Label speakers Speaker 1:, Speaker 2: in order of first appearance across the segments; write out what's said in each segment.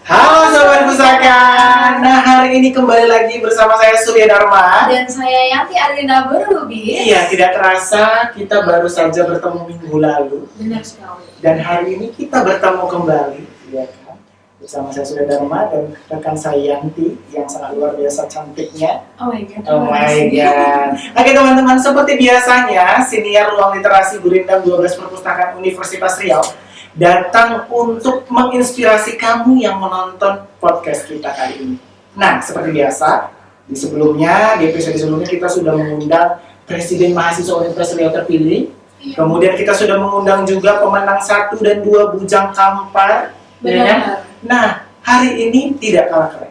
Speaker 1: Halo Sobat Pusaka. Nah, hari ini kembali lagi bersama saya Surya Dharma
Speaker 2: dan saya Yanti Arina Berlubis.
Speaker 1: Iya, tidak terasa kita baru saja bertemu minggu lalu.
Speaker 2: Benar sekali.
Speaker 1: Dan hari ini kita bertemu kembali, ya kan? Bersama saya Surya Dharma dan rekan saya Yanti yang sangat luar biasa cantiknya.
Speaker 2: Oh my god.
Speaker 1: Oh my god. Oke teman-teman, seperti biasanya siniar Ruang Literasi Gurindam 12 Perpustakaan Universitas Riau datang untuk menginspirasi kamu yang menonton podcast kita kali ini. Nah, seperti biasa, di episode sebelumnya kita sudah mengundang Presiden Mahasiswa Universitas Riau terpilih.
Speaker 2: Iya.
Speaker 1: Kemudian kita sudah mengundang juga pemenang 1 dan 2 Bujang Kampar. Ya kan? Nah, hari ini tidak kalah keren.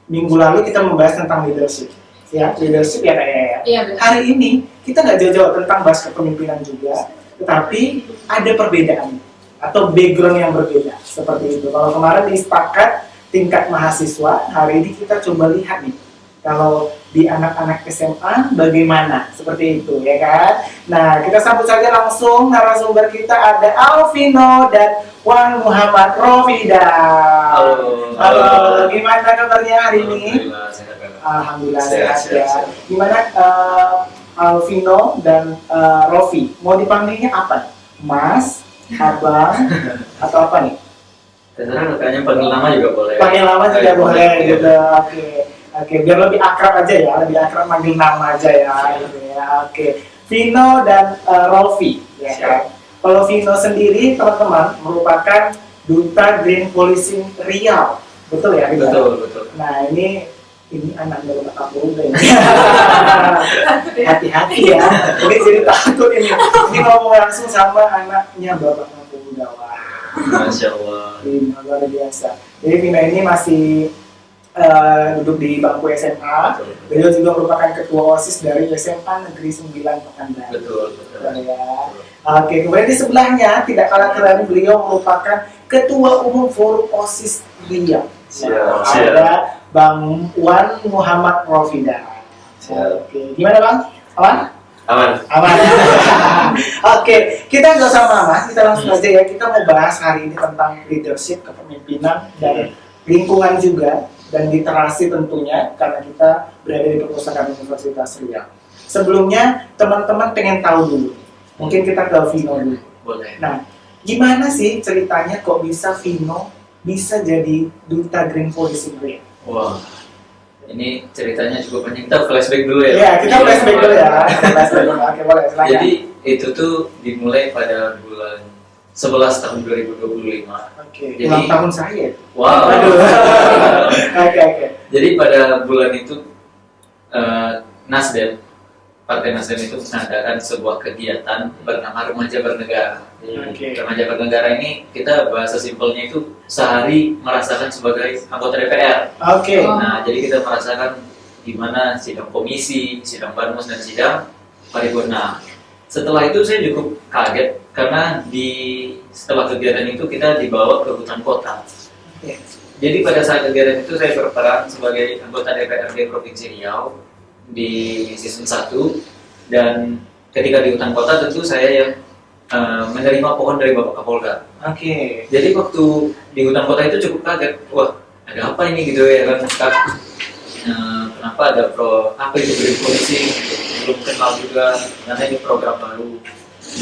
Speaker 1: Minggu lalu kita membahas tentang leadership. Ya, leadership ya kayaknya ya.
Speaker 2: Iya, benar.
Speaker 1: Hari ini kita nggak jauh-jauh tentang bahas kepemimpinan juga, tetapi ada perbedaan atau background yang berbeda seperti itu. Kalau kemarin di sepakat tingkat mahasiswa, hari ini kita coba lihat nih kalau di anak-anak SMA bagaimana seperti itu ya kan. Nah, kita sambut saja langsung narasumber kita, ada Alvino dan Wan Muhammad Rofida. Halo, gimana kabarnya hari ini? Alhamdulillah sehat ya. Gimana Alvino dan Rofi? Mau dipanggilnya apa? Mas, Abang, atau apa nih?
Speaker 3: Terserah, kayaknya panggil nama juga boleh.
Speaker 1: Panggil nama juga boleh gitu. Oke, biar lebih akrab aja ya, lebih akrab manggil nama aja ya. Gitu ya. Oke, Vino dan Rofi. Ya kan? Kalau Vino sendiri teman-teman merupakan duta Green Policing Riau, betul ya?
Speaker 3: Betul.
Speaker 1: Nah ini anaknya Bapak Kapolda ini. Hati-hati ya, ini jadi takut ini. Ini ngomong langsung sama anaknya Bapak Kapolda.
Speaker 3: Masya Allah.
Speaker 1: Luar biasa. Jadi Vina ini masih duduk di bangku SMA. Beliau juga merupakan ketua OSIS dari SMA Negeri 9 Pekanbaru.
Speaker 3: Betul.
Speaker 1: Ya. Oke, kemudian di sebelahnya tidak kalah keren, beliau merupakan ketua umum Forum OSIS Riau.
Speaker 3: Siap.
Speaker 1: Ada Bang Wan Muhammad Rofida. Oke, gimana Bang? Aman? Oke, kita nggak usah lama, kita langsung aja ya. Kita mau bahas hari ini tentang leadership, kepemimpinan, dan lingkungan juga, dan literasi tentunya, karena kita berada di perpustakaan Universitas Riau. Sebelumnya, teman-teman pengen tahu dulu, mungkin kita ke Vino dulu.
Speaker 3: Boleh.
Speaker 1: Nah, gimana sih ceritanya kok bisa Vino bisa jadi duta Green Policing Riau?
Speaker 3: Wah, ini ceritanya cukup panjang. Kita flashback dulu ya.
Speaker 1: Iya, kita flashback dulu ya. Oke, boleh, silakan.
Speaker 3: Jadi itu tuh dimulai pada bulan 11 tahun 2025.
Speaker 1: Oke,
Speaker 3: Jadi,
Speaker 1: ulang tahun saya.
Speaker 3: Wow.
Speaker 1: Aduh. Oke.
Speaker 3: Jadi pada bulan itu Nasdem, Partai Nasdem itu mengadakan sebuah kegiatan bernama Remaja Bernegara.
Speaker 1: Oke.
Speaker 3: Remaja Bernegara ini kita bahasa simpelnya itu sehari merasakan sebagai anggota DPR.
Speaker 1: Oke.
Speaker 3: Nah, jadi kita merasakan gimana sidang komisi, sidang Banmus dan sidang paripurna. Setelah itu saya cukup kaget karena setelah kegiatan itu kita dibawa ke hutan kota.
Speaker 1: Oke.
Speaker 3: Jadi pada saat kegiatan itu saya berperan sebagai anggota DPRD Provinsi Riau di season 1, dan ketika di hutan kota tentu saya yang menerima pohon dari Bapak Kapolda.
Speaker 1: Oke.
Speaker 3: Jadi waktu di hutan kota itu cukup kaget, wah ada apa ini gitu ya kan, kenapa ada apa itu Green Policing, belum kenal juga karena ini program baru.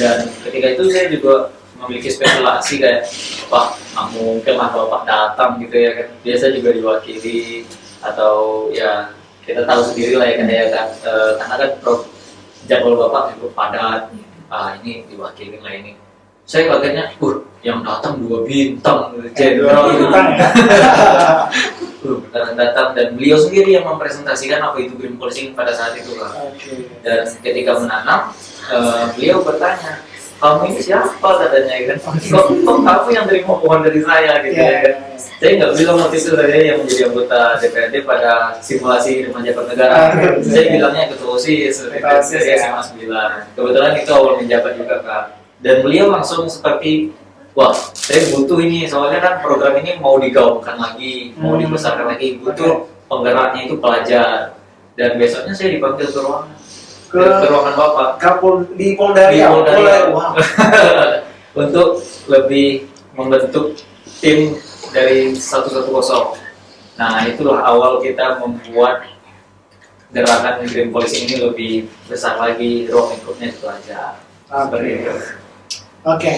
Speaker 3: Dan ketika itu saya juga memiliki spekulasi kayak Pak, mungkin lah Bapak datang gitu ya kan, biasa juga diwakili atau ya kita tahu sendiri lah ya kan karena kan jadwal Bapak cukup padat. Ini diwakili lah ini. Saya kagetnya, yang datang 2 bintang jenderal itu kan. Beneran datang, dan beliau sendiri yang mempresentasikan apa itu Green Policing pada saat itu lah. Dan ketika menanam, beliau bertanya, kamu ini siapa katanya kan? Kok kamu yang terima pohon dari saya gitu ya kan? Saya nggak bilang waktu itu saya yang menjadi anggota DPRD pada simulasi Remaja Bernegara. Saya bilangnya ketua OSIS dari SMA 9. Kebetulan itu awal menjabat juga Kak. Dan beliau langsung seperti, wah saya butuh ini, soalnya kan program ini mau digaungkan lagi, mau dibesarkan lagi, butuh penggeraknya itu pelajar. Dan besoknya saya dipanggil ke ruangan Bapak.
Speaker 1: Di Polda Riau.
Speaker 3: Wow. Untuk lebih membentuk tim dari 110. Nah itulah awal kita membuat gerakan Green Policing ini lebih besar lagi, ruang lingkupnya itu aja. Seperti itu.
Speaker 1: Oke.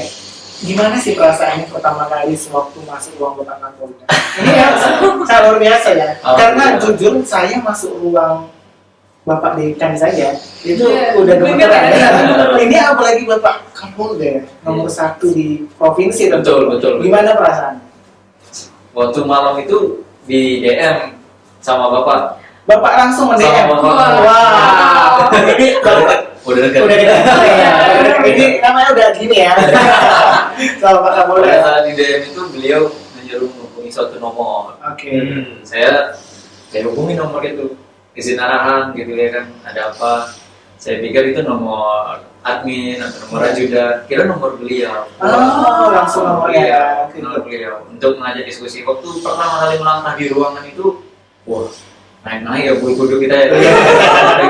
Speaker 1: Gimana sih perasaannya pertama kali sewaktu masuk ruang Bapak Kapolda? Ini ya sangat luar biasa ya. Karena jujur saya masuk ruang Bapak Dekan saja itu udah gemeteran ya. Ini apalagi Bapak Kapolda nomor 1 di provinsi.
Speaker 3: Betul.
Speaker 1: Gimana perasaan?
Speaker 3: Waktu malam itu di DM sama Bapak.
Speaker 1: Bapak langsung
Speaker 3: Sama
Speaker 1: mendm.
Speaker 3: Bapak.
Speaker 1: Wah. Ini Bapak
Speaker 3: Udah dekat.
Speaker 1: udah dekat. Ya. Ini namanya udah gini ya. Sama Pak Kapolda.
Speaker 3: Pada saat di DM itu beliau menyuruh menghubungi suatu nomor.
Speaker 1: Oke.
Speaker 3: Saya hubungi nomor itu, izin arahan gitu ya kan, ada apa? Saya pikir itu nomor admin atau nomor ajudan, kira nomor beliau.
Speaker 1: Oh, langsung nomornya.
Speaker 3: Nomor beliau untuk mengajak diskusi. Waktu pertama kali melangkah di ruangan itu, wah naik ya bulu-bulu kita ya.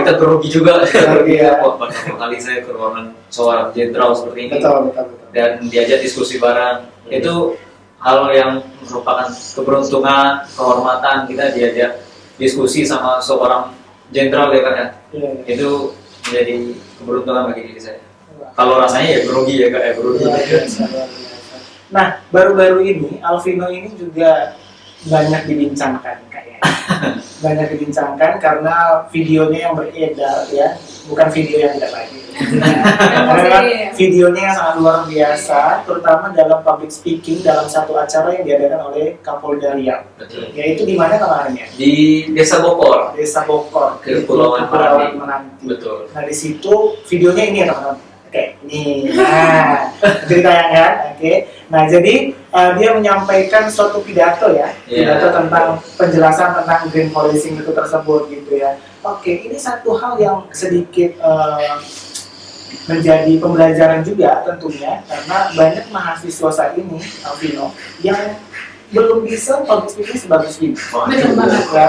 Speaker 3: Kita grogi juga.
Speaker 1: Iya.
Speaker 3: Wah pertama kali saya ke ruangan seorang jenderal seperti ini.
Speaker 1: Betul.
Speaker 3: Dan diajak diskusi bareng. Itu hal yang merupakan keberuntungan, kehormatan kita diajak diskusi sama seorang jenderal ya kan ya.
Speaker 1: Iya.
Speaker 3: Itu menjadi keberuntungan bagi diri saya. Kalau rasanya ya grogi ya kak ya, grogi.
Speaker 1: Luar biasa. Nah, baru-baru ini Alvino ini juga banyak dibincangkan kayaknya. Banyak dibincangkan karena videonya yang beredar ya, bukan video yang tidak baik. Karena videonya yang sangat luar biasa, terutama dalam public speaking dalam satu acara yang diadakan oleh Kapolda Riau.
Speaker 3: Betul.
Speaker 1: Yaitu di mana kemarin ya?
Speaker 3: Di Desa Bokor.
Speaker 1: Desa Bokor,
Speaker 3: Kepulauan
Speaker 1: Meranti.
Speaker 3: Betul.
Speaker 1: Nah di situ videonya ini ya teman-teman. Oke, ini. Nah, itu ditayangkan. Oke. Nah jadi dia menyampaikan suatu pidato ya, pidato tentang penjelasan tentang green policing itu tersebut gitu ya. Oke, ini satu hal yang sedikit menjadi pembelajaran juga tentunya karena banyak mahasiswa saat ini, Alvino, yang belum bisa public speaking sebagus ini.
Speaker 2: Betul banget.
Speaker 1: Ya.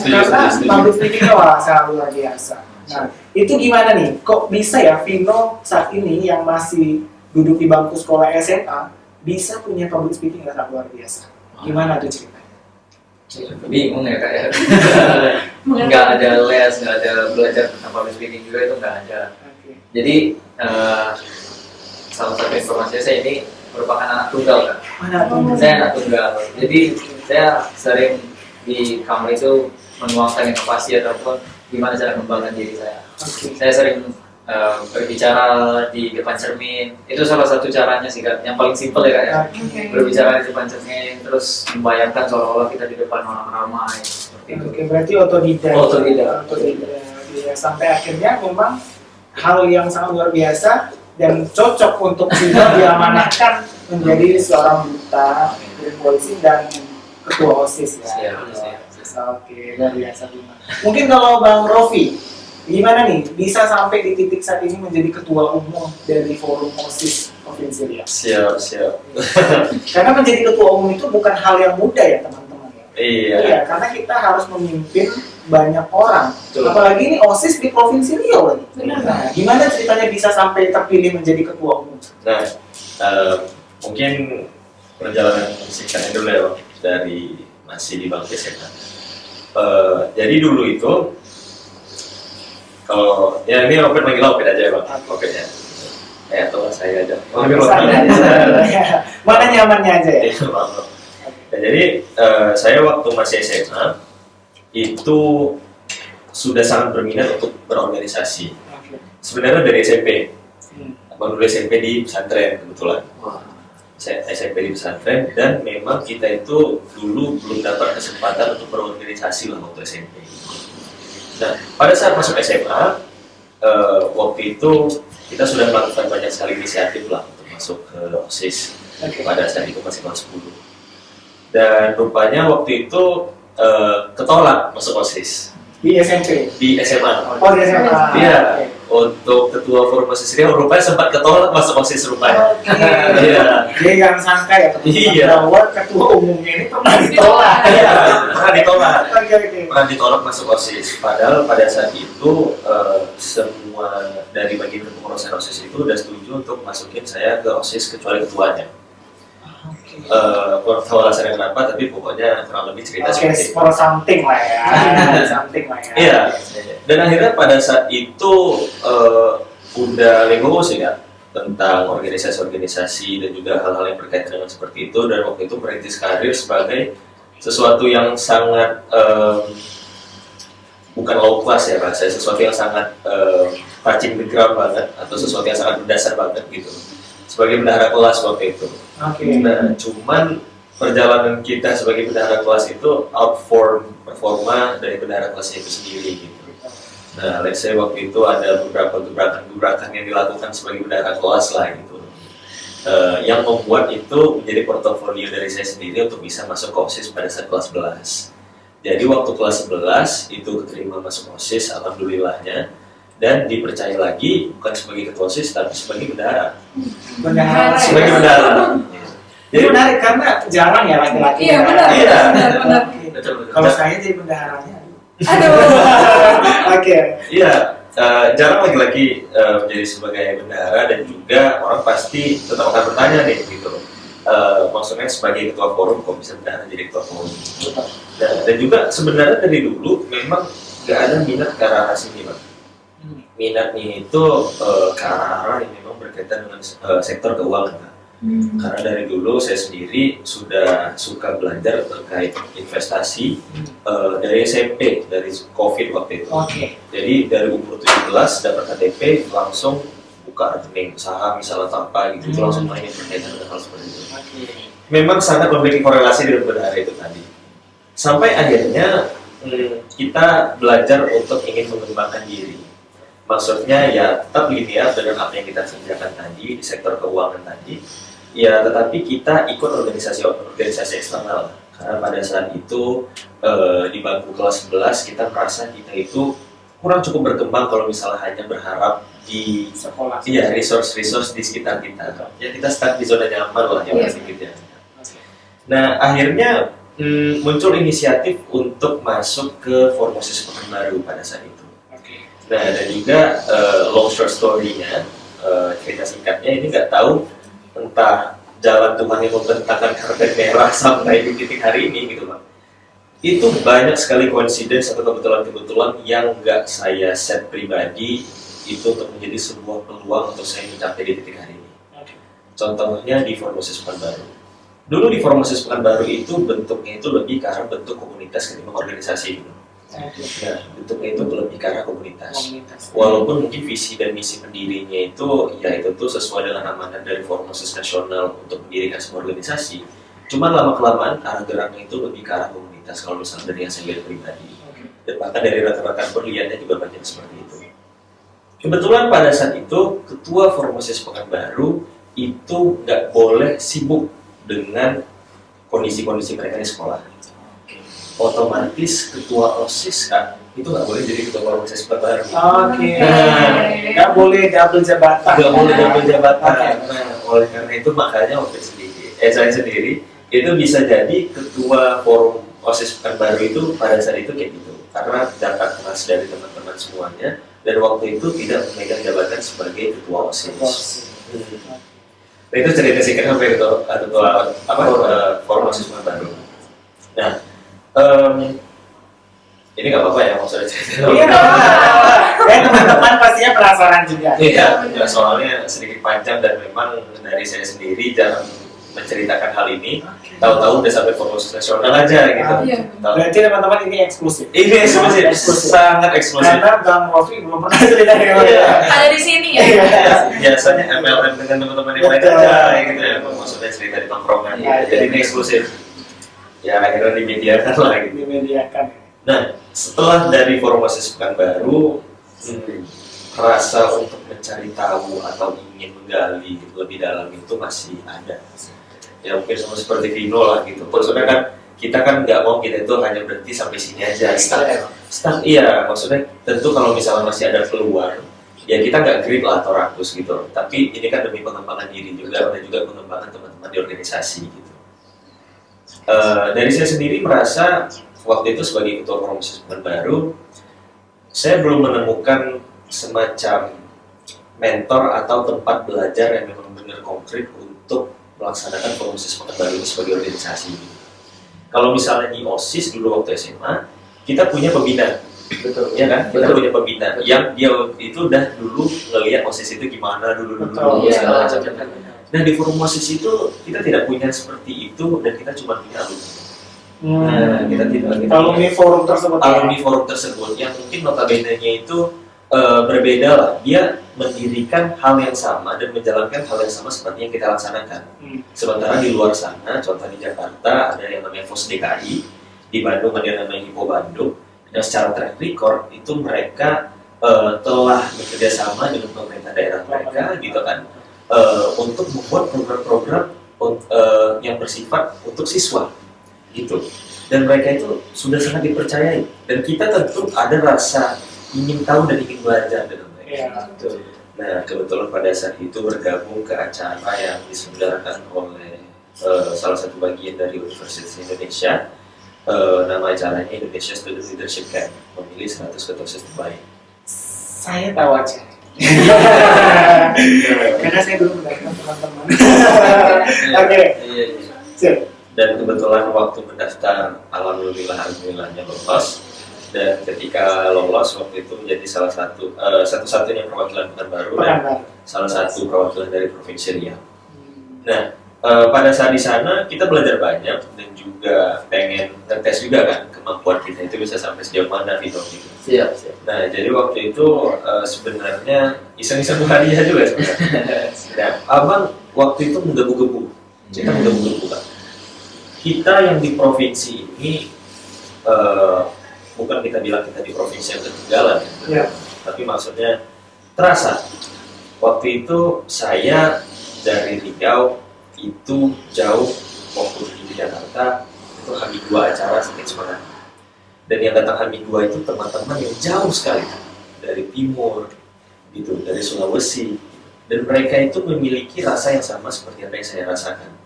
Speaker 1: Karena public speaking wah sangat luar biasa. Nah, itu gimana nih? Kok bisa ya Vino saat ini yang masih duduk di bangku sekolah SMA bisa punya public speaking yang sangat luar biasa? Gimana tuh ceritanya?
Speaker 3: Bingung ya kak ya. Nggak ada les, nggak ada belajar tentang public speaking juga, itu nggak ada.
Speaker 1: Oke.
Speaker 3: Jadi salah satu informasi saya ini merupakan anak tunggal kan.
Speaker 1: Mana tuh?
Speaker 3: Saya anak tunggal. Jadi saya sering di kamar itu menuangkan inovasi ataupun gimana cara mengembangkan diri saya.
Speaker 1: Oke.
Speaker 3: Saya sering berbicara di depan cermin. Itu salah satu caranya sih kak, yang paling simpel ya kak ya.
Speaker 1: Oke.
Speaker 3: Berbicara di depan cermin, terus membayangkan seolah-olah kita di depan orang ramai seperti itu.
Speaker 1: Oke, berarti otodidak.
Speaker 3: Otodidak.
Speaker 1: Ya, sampai akhirnya memang hal yang sangat luar biasa dan cocok untuk Vino diamanahkan menjadi seorang duta green policing dan ketua OSIS ya.
Speaker 3: Siap.
Speaker 1: Oke, luar biasa Vino. Mungkin kalau Bang Rofi, gimana nih bisa sampai di titik saat ini menjadi ketua umum dari forum OSIS Provinsi Riau?
Speaker 4: Siap.
Speaker 1: Karena menjadi ketua umum itu bukan hal yang mudah ya teman-teman ya.
Speaker 4: Iya.
Speaker 1: Karena kita harus memimpin banyak orang.
Speaker 3: Betul.
Speaker 1: Apalagi ini OSIS di Provinsi Riau lagi.
Speaker 2: Benar.
Speaker 1: Nah, gimana ceritanya bisa sampai terpilih menjadi ketua umum?
Speaker 4: Nah, mungkin perjalanan singkatnya dulu ya Bang, dari masih di bangku SMA. Jadi dulu itu kalau ya ini Robert manggil Robert aja ya Bang. Robert ya. Atau saya aja.
Speaker 1: Mana nyamannya aja ya?
Speaker 4: Iya, Bang. Nah, jadi saya waktu masih SMA itu sudah sangat berminat untuk berorganisasi. Sebenarnya dari SMP, Bang dulu SMP di pesantren kebetulan. Saya SMP di pesantren dan memang kita itu dulu belum dapat kesempatan untuk berorganisasi lah waktu SMP. Nah, pada saat masuk SMA, waktu itu kita sudah melakukan banyak sekali inisiatif lah untuk masuk ke OSIS. Pada saat itu masih kelas 10. Dan rupanya waktu itu ketolak masuk OSIS
Speaker 1: Di SMP?
Speaker 4: di SMA.
Speaker 1: Oh, di SMA.
Speaker 4: Iya, untuk ketua forum OSIS Riau rupanya sempat ketolak masuk OSIS rupanya.
Speaker 1: Oke.
Speaker 4: Iya.
Speaker 1: Dia yang sangka ya teman-teman
Speaker 4: Iya.
Speaker 1: bahwa ketua umumnya ini pernah ditolak.
Speaker 4: Iya, pernah ditolak.
Speaker 1: Oke.
Speaker 4: Pernah ditolak masuk OSIS. Padahal pada saat itu semua dari bagian kepengurusan OSIS itu udah setuju untuk masukin saya ke OSIS kecuali ketuanya. Kurang tahu alasannya kenapa, tapi pokoknya kurang lebih cerita
Speaker 1: Oke,
Speaker 4: seperti itu.
Speaker 1: for something lah ya. Something lah ya.
Speaker 4: Iya. Dan akhirnya pada saat itu udah legowo sih kan tentang organisasi-organisasi dan juga hal-hal yang berkaitan dengan seperti itu, dan waktu itu merintis karir sebagai sesuatu yang sangat bukan low class ya rasanya, sesuatu yang sangat touching the ground banget atau sesuatu yang sangat mendasar banget gitu sebagai bendahara kelas waktu itu.
Speaker 1: Oke.
Speaker 4: Nah, cuman perjalanan kita sebagai bendahara kelas itu outform performa dari bendahara kelasnya itu sendiri gitu. Nah, let's say waktu itu ada beberapa gebrakan-gebrakan yang dilakukan sebagai bendahara kelas lah gitu, yang membuat itu menjadi portofolio dari saya sendiri untuk bisa masuk ke OSIS pada saat kelas 11. Jadi waktu kelas 11 itu keterima masuk OSIS, alhamdulillahnya, dan dipercaya lagi bukan sebagai ketua OSIS tapi sebagai bendahara.
Speaker 1: Bendahara.
Speaker 4: Sebagai bendahara.
Speaker 1: Jadi menarik karena jarang ya laki-laki.
Speaker 2: Iya, benar.
Speaker 4: Iya.
Speaker 2: Benar.
Speaker 3: Betul.
Speaker 1: Kalau saya jadi bendaharanya.
Speaker 2: Aduh.
Speaker 1: Oke.
Speaker 4: Iya, jarang laki-laki menjadi sebagai bendahara, dan juga orang pasti tetap akan bertanya nih gitu. Maksudnya sebagai ketua forum kok bisa bendahara jadi ketua forum? Dan juga sebenarnya dari dulu memang nggak ada minat ke arah sini, Bang. Minatnya itu ke arah yang memang berkaitan dengan sektor keuangan, Bang. Karena dari dulu saya sendiri sudah suka belajar terkait investasi dari SMP, dari COVID waktu itu.
Speaker 1: Oke.
Speaker 4: Jadi dari umur 17 dapat KTP langsung buka rekening saham misalnya atau apa gitu, itu langsung main yang berkaitan dengan hal seperti itu. Memang sangat memiliki korelasi dengan bendahara itu tadi. Sampai akhirnya kita belajar untuk ingin mengembangkan diri. Maksudnya ya tetap linear dengan apa yang kita kerjakan tadi di sektor keuangan tadi. Ya, tetapi kita ikut organisasi eksternal, karena pada saat itu di bangku kelas 11 kita merasa kita itu kurang cukup berkembang kalau misalnya hanya berharap di
Speaker 1: Sekolah.
Speaker 4: iya resource di sekitar kita. Ya kita start di zona nyaman lah ya sedikitnya. Nah akhirnya muncul inisiatif untuk masuk ke Formosis Pekanbaru pada saat itu. Nah dan juga long short story-nya, cerita singkatnya ini nggak tahu entah jalan Tuhan yang membentangkan karpet merah sampai di titik hari ini gitu Bang. Itu banyak sekali coincidence atau kebetulan-kebetulan yang nggak saya set pribadi itu untuk menjadi sebuah peluang untuk saya mencapai di titik hari ini. Contohnya di Formosis Pekanbaru. Dulu di Formosis Pekanbaru itu bentuknya itu lebih ke arah bentuk komunitas ketimbang organisasi gitu. Nah, bentuknya itu lebih ke arah komunitas. Walaupun mungkin visi dan misi pendirinya itu ya itu tuh sesuai dengan amanat dari Formosis Nasional untuk mendirikan sebuah organisasi. Cuman lama-kelamaan arah geraknya itu lebih ke arah komunitas kalau misalnya dari yang saya lihat pribadi. Dan bahkan dari rekan-rekan perlihatnya juga banyak seperti itu. Kebetulan pada saat itu ketua Formosis Pekanbaru itu nggak boleh sibuk dengan kondisi-kondisi mereka di sekolah. Otomatis ketua OSIS kan itu nggak boleh jadi ketua Formosis Pekanbaru.
Speaker 1: Oke. Nggak boleh double jabatan.
Speaker 4: Nggak boleh double jabatan. Nah, oleh karena itu makanya waktu saya sendiri itu bisa jadi ketua forum OSIS Pekanbaru itu pada saat itu kayak gitu. Karena dampak keras dari teman-teman semuanya, dan waktu itu tidak memegang jabatan sebagai ketua OSIS. Nah, itu cerita singkatnya sampai ketua forum OSIS Pekanbaru. Nah, ini nggak apa-apa ya maksudnya cerita.
Speaker 1: Iya, teman-teman pastinya penasaran juga.
Speaker 4: Iya, ya, soalnya sedikit panjang dan memang dari saya sendiri jarang menceritakan hal ini. Tahu-tahu udah sampai Formosis Nasional aja gitu.
Speaker 1: Berarti teman-teman ini eksklusif.
Speaker 4: Ini eksklusif, sangat eksklusif.
Speaker 1: Karena Bang Rofi belum pernah cerita
Speaker 2: Ada di sini ya.
Speaker 4: Biasanya MLM dengan teman-teman yang lain aja gitu ya, maksudnya cerita di tongkrongan. Jadi ini eksklusif. Ya akhirnya dimediakan lah gitu.
Speaker 1: Dimediakan.
Speaker 4: Nah, setelah dari Formosis Pekanbaru, rasa untuk mencari tahu atau ingin menggali lebih dalam itu masih ada. Ya mungkin sama seperti Vino lah gitu. Maksudnya kan kita kan nggak mau kita itu hanya berhenti sampai sini aja. Stuck, iya. Maksudnya tentu kalau misalnya masih ada keluar, ya kita nggak grip lah atau rakus gitu. Tapi ini kan demi pengembangan diri juga dan juga pengembangan teman-teman di organisasi gitu. Dari saya sendiri merasa waktu itu sebagai ketua Formosis Pekanbaru, saya belum menemukan semacam mentor atau tempat belajar yang memang benar konkret untuk melaksanakan proses Pekanbaru ini sebagai organisasi. Kalau misalnya di OSIS dulu waktu SMA, kita punya pembina,
Speaker 3: Betul.
Speaker 4: ya kan? Kita
Speaker 3: Betul.
Speaker 4: punya pembina yang dia itu udah dulu ngelihat OSIS itu gimana dulu
Speaker 1: Betul.
Speaker 4: segala macam.
Speaker 3: Iya.
Speaker 4: Nah di forum OSIS itu kita tidak punya seperti itu dan kita cuma punya alumni.
Speaker 1: Hmm.
Speaker 4: Nah, kita tidak
Speaker 1: Alumni forum tersebut.
Speaker 4: alumni forum tersebut yang mungkin notabene-nya itu berbeda lah. Dia mendirikan hal yang sama dan menjalankan hal yang sama seperti yang kita laksanakan. Sementara di luar sana, contoh di Jakarta ada yang namanya FOS DKI, di Bandung ada yang namanya Hippo Bandung. Dan secara track record itu mereka telah bekerja sama dengan pemerintah daerah mereka, gitu kan, untuk membuat program-program yang bersifat untuk siswa, gitu. Dan mereka itu sudah sangat dipercayai. Dan kita tentu ada rasa ingin tahu dan ingin belajar dengan mereka.
Speaker 1: Iya.
Speaker 4: Nah, kebetulan pada saat itu bergabung ke acara yang diselenggarakan oleh salah satu bagian dari Universitas Indonesia. Nama acaranya Indonesia Student Leadership Camp, memilih 100 ketua terbaik.
Speaker 1: Saya tahu aja. Karena saya dulu mendaftar teman-teman. Oke.
Speaker 3: Iya.
Speaker 1: Sip.
Speaker 4: Dan kebetulan waktu mendaftar, alhamdulillahnya lolos. Dan ketika lolos waktu itu menjadi salah satu satu-satunya perwakilan Pekanbaru dan salah satu perwakilan dari Provinsi Riau. Nah, pada saat di sana kita belajar banyak dan juga pengen ngetes juga kan kemampuan kita itu bisa sampai sejauh mana gitu.
Speaker 3: Siap.
Speaker 4: Nah, jadi waktu itu sebenarnya iseng-iseng hadiah juga sebenarnya. Nah, abang waktu itu menggebu-gebu, kita menggebu-gebu kan. Kita yang di provinsi ini bukan kita bilang kita di provinsi yang ketinggalan,
Speaker 1: Ya.
Speaker 4: tapi maksudnya terasa. Waktu itu saya dari Riau itu jauh, waktu di Jakarta itu H-2 acara sakit semangat. Dan yang datang H-2 itu teman-teman yang jauh sekali dari timur, gitu, dari Sulawesi. Dan mereka itu memiliki rasa yang sama seperti apa yang saya rasakan.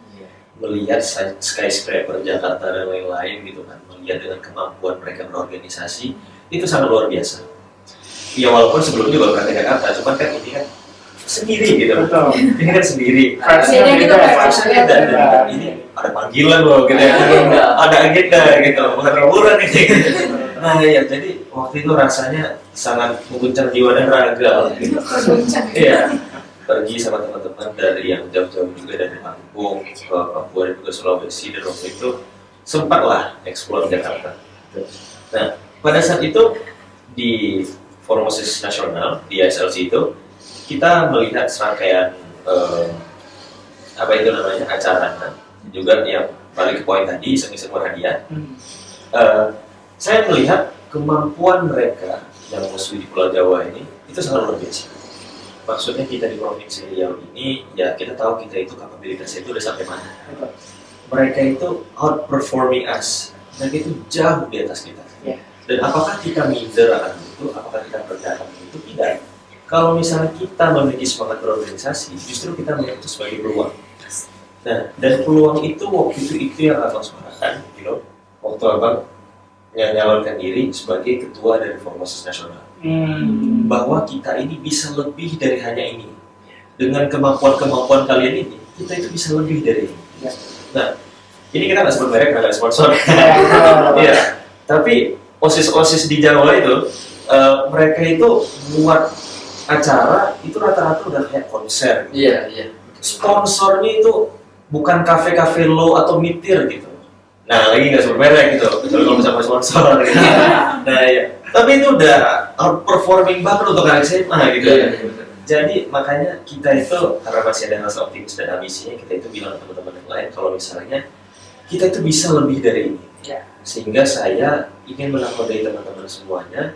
Speaker 4: Melihat skyscraper Jakarta dan lain-lain gitu kan, melihat dengan kemampuan mereka berorganisasi itu sangat luar biasa. Ya walaupun sebelumnya baru pernah ke Jakarta, cuman kan ini kan sendiri gitu.
Speaker 1: Betul.
Speaker 4: Ini kan sendiri.
Speaker 2: Biasanya kita
Speaker 4: Vibes-nya beda, dan ini ada panggilan loh gitu ya. Ada agenda gitu, bukan liburan ini. Nah ya, jadi waktu itu rasanya sangat mengguncang jiwa dan raga gitu. Iya. Pergi sama teman-teman dari yang jauh-jauh juga dari Lampung ke Papua dan juga Sulawesi, dan waktu itu sempatlah eksplor Jakarta. Nah, pada saat itu di Forum OSIS Nasional di SLC itu kita melihat serangkaian apa itu namanya acara juga yang balik ke poin tadi iseng-iseng berhadiah. Saya melihat kemampuan mereka yang musuh di Pulau Jawa ini itu sangat luar biasa. Maksudnya kita di Provinsi Riau ini, ya kita tahu kita itu kapabilitasnya itu udah sampai mana. Mereka itu outperforming us, dan itu jauh di atas kita.
Speaker 1: Yeah.
Speaker 4: Dan apakah kita minder akan itu? Apakah kita rendah akan itu? Tidak. Kalau misalnya kita memiliki semangat berorganisasi, justru kita melihat itu sebagai peluang. Nah, dan peluang itu waktu itu yang abang suarakan, waktu abang nyalonkan diri sebagai ketua dari Forum OSIS Nasional. Bahwa kita ini bisa lebih dari hanya ini. Dengan kemampuan-kemampuan kalian ini, kita itu bisa lebih dari ini.
Speaker 1: Ya.
Speaker 4: Nah, ini kita nggak sebut merek, nggak ada sponsor. Iya. Tapi OSIS-OSIS di Jawa itu, mereka itu buat acara itu rata-rata udah kayak konser.
Speaker 3: Iya.
Speaker 4: Sponsornya itu bukan kafe-kafe low atau mitir gitu. Nah, lagi nggak sebut merek gitu, kecuali kalau misalnya sponsor. Gitu. Nah, ya. Tapi itu udah outperforming banget untuk anak SMA gitu.
Speaker 3: Iya.
Speaker 4: Jadi makanya kita itu karena masih ada rasa optimis dan ambisinya, kita itu bilang ke teman-teman yang lain kalau misalnya kita itu bisa lebih dari ini.
Speaker 1: Ya.
Speaker 4: Sehingga saya ingin menakodai teman-teman semuanya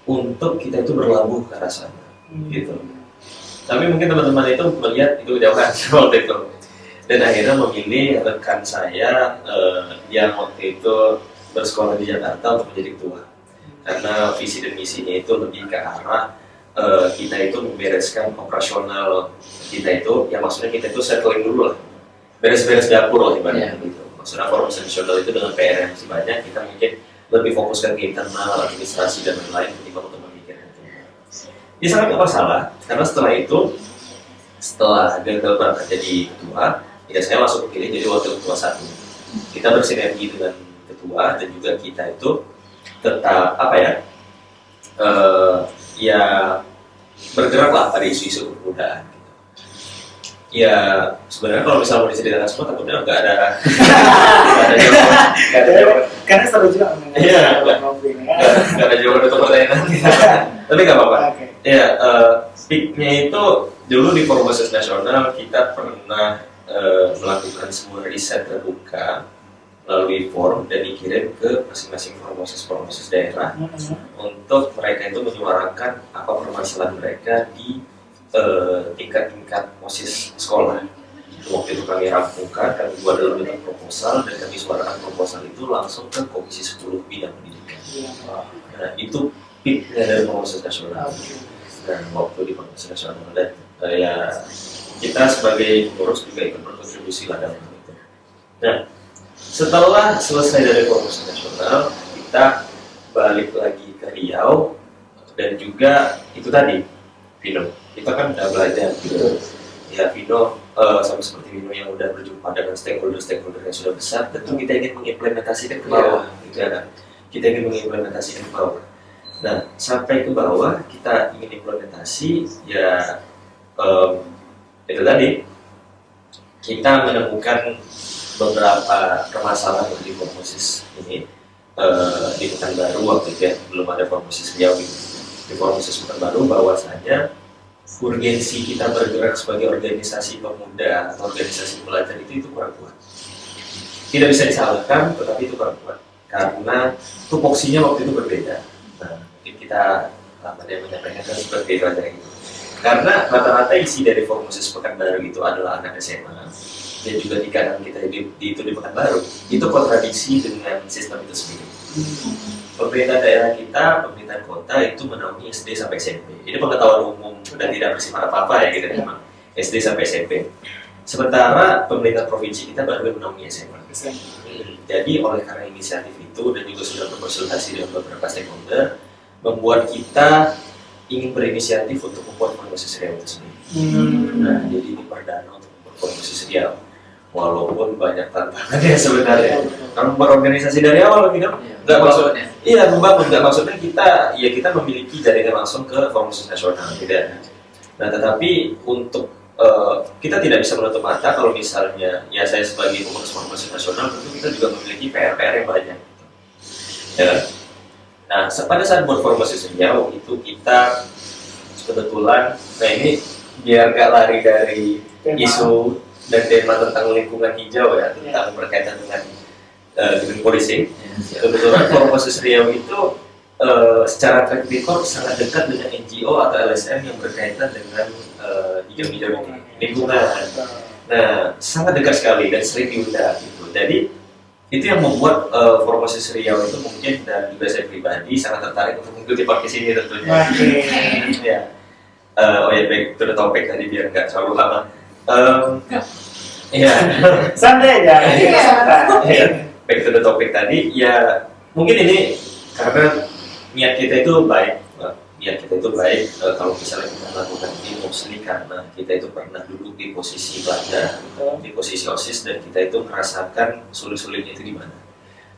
Speaker 4: untuk kita itu berlabuh ke arah sana, gitu. Tapi mungkin teman-teman itu melihat itu jauhan waktu itu. Dan akhirnya memilih rekan saya yang waktu itu bersekolah di Jakarta untuk menjadi ketua. Karena visi dan misinya itu lebih ke arah kita itu membereskan operasional kita itu, ya maksudnya kita itu settling dulu lah, beres-beres dapur lah ibaratnya gitu. Maksudnya Forum Nasional itu dengan PR yang masih banyak, kita mungkin lebih fokuskan ke internal, administrasi dan lain-lain ketimbang untuk memikirkan itu. Ya sangat tidak masalah, karena setelah itu, setelah gagal berangkat jadi ketua, ya saya langsung kepilih jadi wakil ketua 1. Kita bersinergi dengan ketua dan juga kita itu tetap ya bergeraklah pada isu-isu kepemudaan. Ya sebenarnya kalau misalnya mau diceritakan semua takutnya nggak ada jawaban.
Speaker 1: Karena seru juga.
Speaker 4: Iya, nggak ada jawaban untuk pertanyaan kita. Tapi nggak apa-apa. Ya, peaknya itu dulu di Forum Mahasiswa Nasional kita pernah melakukan semua riset terbuka melalui forum dan dikirim ke masing-masing forum daerah untuk mereka itu menyuarakan apa permasalahan mereka di tingkat-tingkat OSIS sekolah. Waktu itu kami rampungkan, kami buat dalam bentuk proposal dan kami suarakan proposal itu langsung ke Komisi 10 Bidang Pendidikan. Nah, itu peaknya dari Forum Mahasiswa Nasional. Dan waktu di Forum Mahasiswa Nasional dan ya kita sebagai pengurus juga ikut berkontribusi lah dalam hal itu. Nah, setelah selesai dari Forum Mahasiswa Nasional, kita balik lagi ke Riau dan juga itu tadi Vino. Kita kan udah belajar gitu. Ya Vino sama seperti Vino yang udah berjumpa dengan stakeholder yang sudah besar, tentu kita ingin mengimplementasikan ke bawah, gitu ya kan? Kita ingin mengimplementasikan ke bawah. Nah, sampai ke bawah kita ingin implementasi ya itu tadi kita menemukan beberapa permasalahan di Formosis ini di Pekanbaru waktu itu ya, belum ada Formosis Riau gitu. Di Formosis Pekanbaru bahwasanya urgensi kita bergerak sebagai organisasi pemuda atau organisasi pelajar itu kurang kuat. Tidak bisa disalahkan, tetapi itu kurang kuat karena tupoksinya waktu itu berbeda. Nah, mungkin kita menyampaikan seperti itu aja gitu. Karena rata-rata isi dari Formosis Pekanbaru itu adalah anak SMA dan juga di kanan kita di Pekanbaru itu kontradiksi dengan sistem itu sendiri. Pemerintah daerah kita, pemerintah kota itu menaungi SD sampai SMP. Ini pengetahuan umum dan tidak bersifat apa-apa ya gitu memang. SD sampai SMP. Sementara pemerintah provinsi kita baru menaungi SMA. Jadi oleh karena inisiatif itu dan juga sudah berkonsultasi dengan beberapa stakeholder, membuat kita ingin berinisiatif untuk membuat Formosis Riau itu sendiri. Nah, jadi ini perdana untuk membuat Formosis Riau. Walaupun banyak tantangannya sebenarnya. Kalau berorganisasi dari awal gitu, nggak maksudnya. Iya, membangun nggak maksudnya kita memiliki jaringan langsung ke Formosis Nasional, tidak. Nah, tetapi untuk kita tidak bisa menutup mata kalau misalnya ya saya sebagai pengurus Formosis Nasional tentu kita juga memiliki PR yang banyak. Ya. Nah, pada saat buat Formosis Riau itu kita kebetulan, nah ini biar nggak lari dari isu dan tema tentang lingkungan hijau ya, tentang berkaitan dengan green policing. Kebetulan Formosis Riau itu secara track record sangat dekat dengan NGO atau LSM yang berkaitan dengan hijau-hijau lingkungan. Nah, sangat dekat sekali dan sering diundang gitu. Jadi itu yang membuat Formosis Riau itu mungkin dan juga saya pribadi sangat tertarik untuk mengikuti podcast ini tentunya. Ya. Oh ya, back to the topic tadi biar nggak terlalu lama. Iya,
Speaker 1: santai aja.
Speaker 4: Iya, back to the topic tadi. Ya, mungkin ini karena niat kita itu baik. Kalau misalnya kita melakukan ini mostly karena kita itu pernah duduk di posisi pelajar, di posisi OSIS dan kita itu merasakan sulit-sulitnya itu di mana.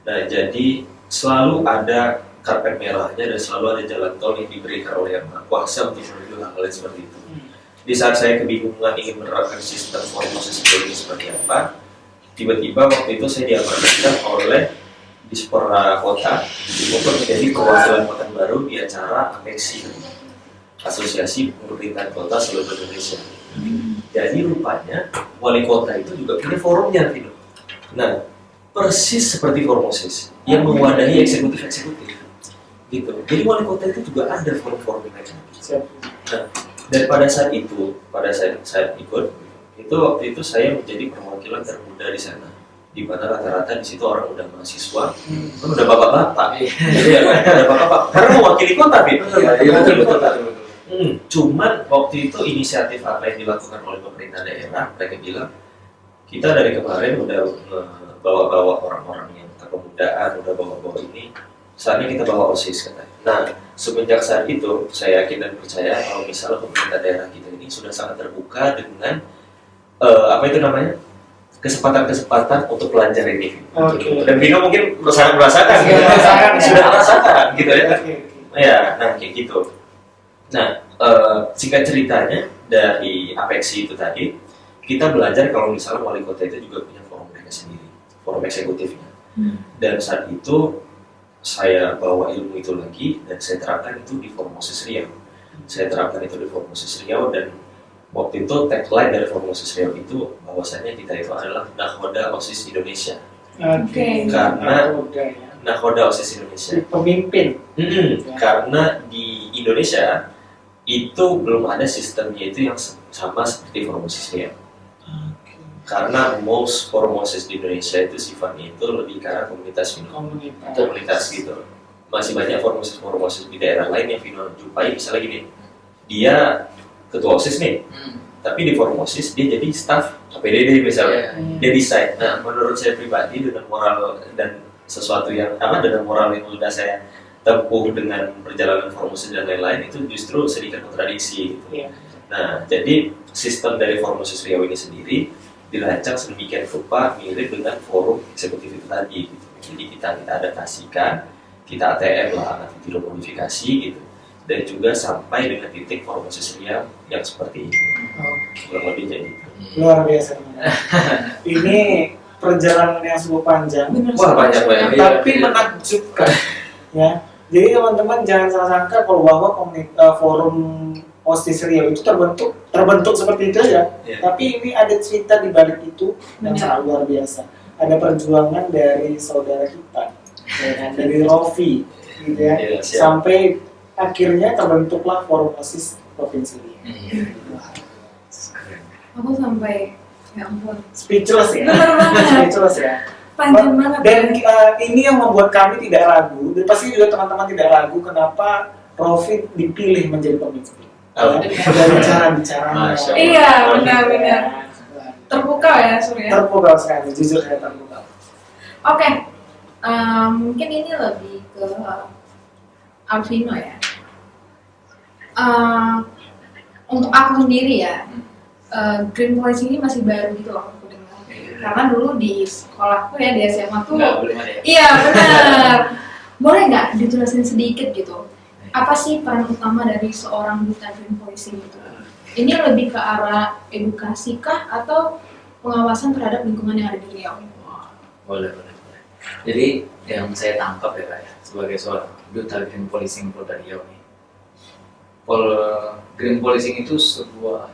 Speaker 4: Nah, jadi selalu ada karpet merahnya dan selalu ada jalan tol yang diberikan oleh Yang Maha Kuasa untuk menuju hal-hal seperti itu. Di saat saya kebingungan ingin menerapkan sistem Formosis ini seperti apa, tiba-tiba waktu itu saya diamanatkan oleh Dispora Kota untuk menjadi perwakilan Pekanbaru di acara APEXI, Asosiasi Pemerintahan Kota Seluruh Indonesia. Jadi rupanya wali kota itu juga punya forumnya, Vino. Nah, persis seperti Formosis yang mewadahi eksekutif-eksekutif, gitu. Jadi wali kota itu juga ada forum-forum mereka. Nah, dan pada saat saya ikut, itu waktu itu saya menjadi perwakilan termuda di sana, di mana rata-rata di situ orang udah mahasiswa, kan udah bapak-bapak, iya, ada bapak-bapak, karena mewakili kota, mewakili kota. Cuman waktu itu inisiatif apa yang dilakukan oleh pemerintah daerah, mereka bilang kita dari kemarin udah bawa-bawa orang-orang yang kepemudaan, udah bawa-bawa ini, saatnya kita bawa OSIS katanya. Nah, semenjak saat itu saya yakin dan percaya kalau misalnya pemerintah daerah kita ini sudah sangat terbuka dengan apa itu namanya kesempatan-kesempatan untuk belajar ini.
Speaker 1: Oke.
Speaker 4: Dan Vino mungkin sangat merasakan,
Speaker 1: Sudah merasakan, ya.
Speaker 4: sudah merasakan gitu ya.
Speaker 1: Oke.
Speaker 4: Ya, nah kayak gitu. Nah, singkat ceritanya dari Apexi itu tadi, kita belajar kalau misalnya wali kota itu juga punya forum mereka sendiri, forum eksekutifnya. Dan saat itu saya bawa ilmu itu lagi dan saya terapkan itu di Formosus Riau. Dan waktu itu tagline dari Formosus Riau itu bahwasanya kita itu adalah Nakhoda OSIS Indonesia.
Speaker 1: Oke.
Speaker 4: Karena
Speaker 1: Udah, ya.
Speaker 4: Nakhoda OSIS Indonesia.
Speaker 1: Pemimpin.
Speaker 4: Karena di Indonesia itu belum ada sistemnya itu yang sama seperti Formosus Riau. Karena most Formosus di Indonesia itu sifatnya itu lebih ke arah komunitas gitu. Masih banyak Formosus di daerah lain yang Vino jumpai, misalnya gini, dia ketua OSIS nih, tapi di Formosus dia jadi staff PDD misalnya, dia decide. Nah, menurut saya pribadi dengan moral dan sesuatu yang dengan moral yang sudah saya tempuh dengan perjalanan Formosus dan lain-lain itu justru sedikit kontradiksi gitu. Nah, jadi sistem dari Formosus Riau ini sendiri dirancang sedemikian rupa mirip dengan forum eksekutif itu tadi gitu. Jadi kita adaptasikan, kita ATM lah, nanti tidak modifikasi gitu, dan juga sampai dengan titik Formosus Riau yang seperti ini. Kurang lebih jadi
Speaker 1: Luar biasa. Ini perjalanan yang cukup panjang.
Speaker 4: wah banyak
Speaker 1: Tapi menakjubkan. Ya. Jadi teman-teman jangan salah sangka kalau bahwa forum OSIS Riau itu terbentuk seperti itu ya. Tapi ini ada cerita di balik itu yang sangat luar biasa. Ada perjuangan dari saudara kita, ya kan? Dari Rofi, gitu ya, sampai akhirnya terbentuklah forum OSIS Provinsi Riau.
Speaker 2: Aku sampai, ya ampun,
Speaker 1: Speechless ya.
Speaker 2: bener banget,
Speaker 1: Speechless ya.
Speaker 2: panjang banget.
Speaker 1: Dan ini yang membuat kami tidak ragu, dan pasti juga teman-teman tidak ragu kenapa Rofi dipilih menjadi pemimpin. Dari cara bicaranya.
Speaker 2: Iya, benar-benar. Terpukau ya, Surya.
Speaker 1: Terpukau sekali, jujur saya terpukau.
Speaker 2: Oke, mungkin ini lebih ke Alvino ya. Untuk aku sendiri ya, Green Policy ini masih baru gitu loh aku dengar. Karena dulu di sekolahku ya, di SMA tuh,
Speaker 3: belum ada ya?
Speaker 2: iya benar. Boleh nggak dijelasin sedikit gitu? Apa sih peran utama dari seorang duta Green Policy gitu? Ini lebih ke arah edukasi kah atau pengawasan terhadap lingkungan yang ada di Riau?
Speaker 3: Boleh. Jadi yang saya tangkap ya Kak, sebagai seorang duta Green Policing Polda Riau nih, Green Policing itu sebuah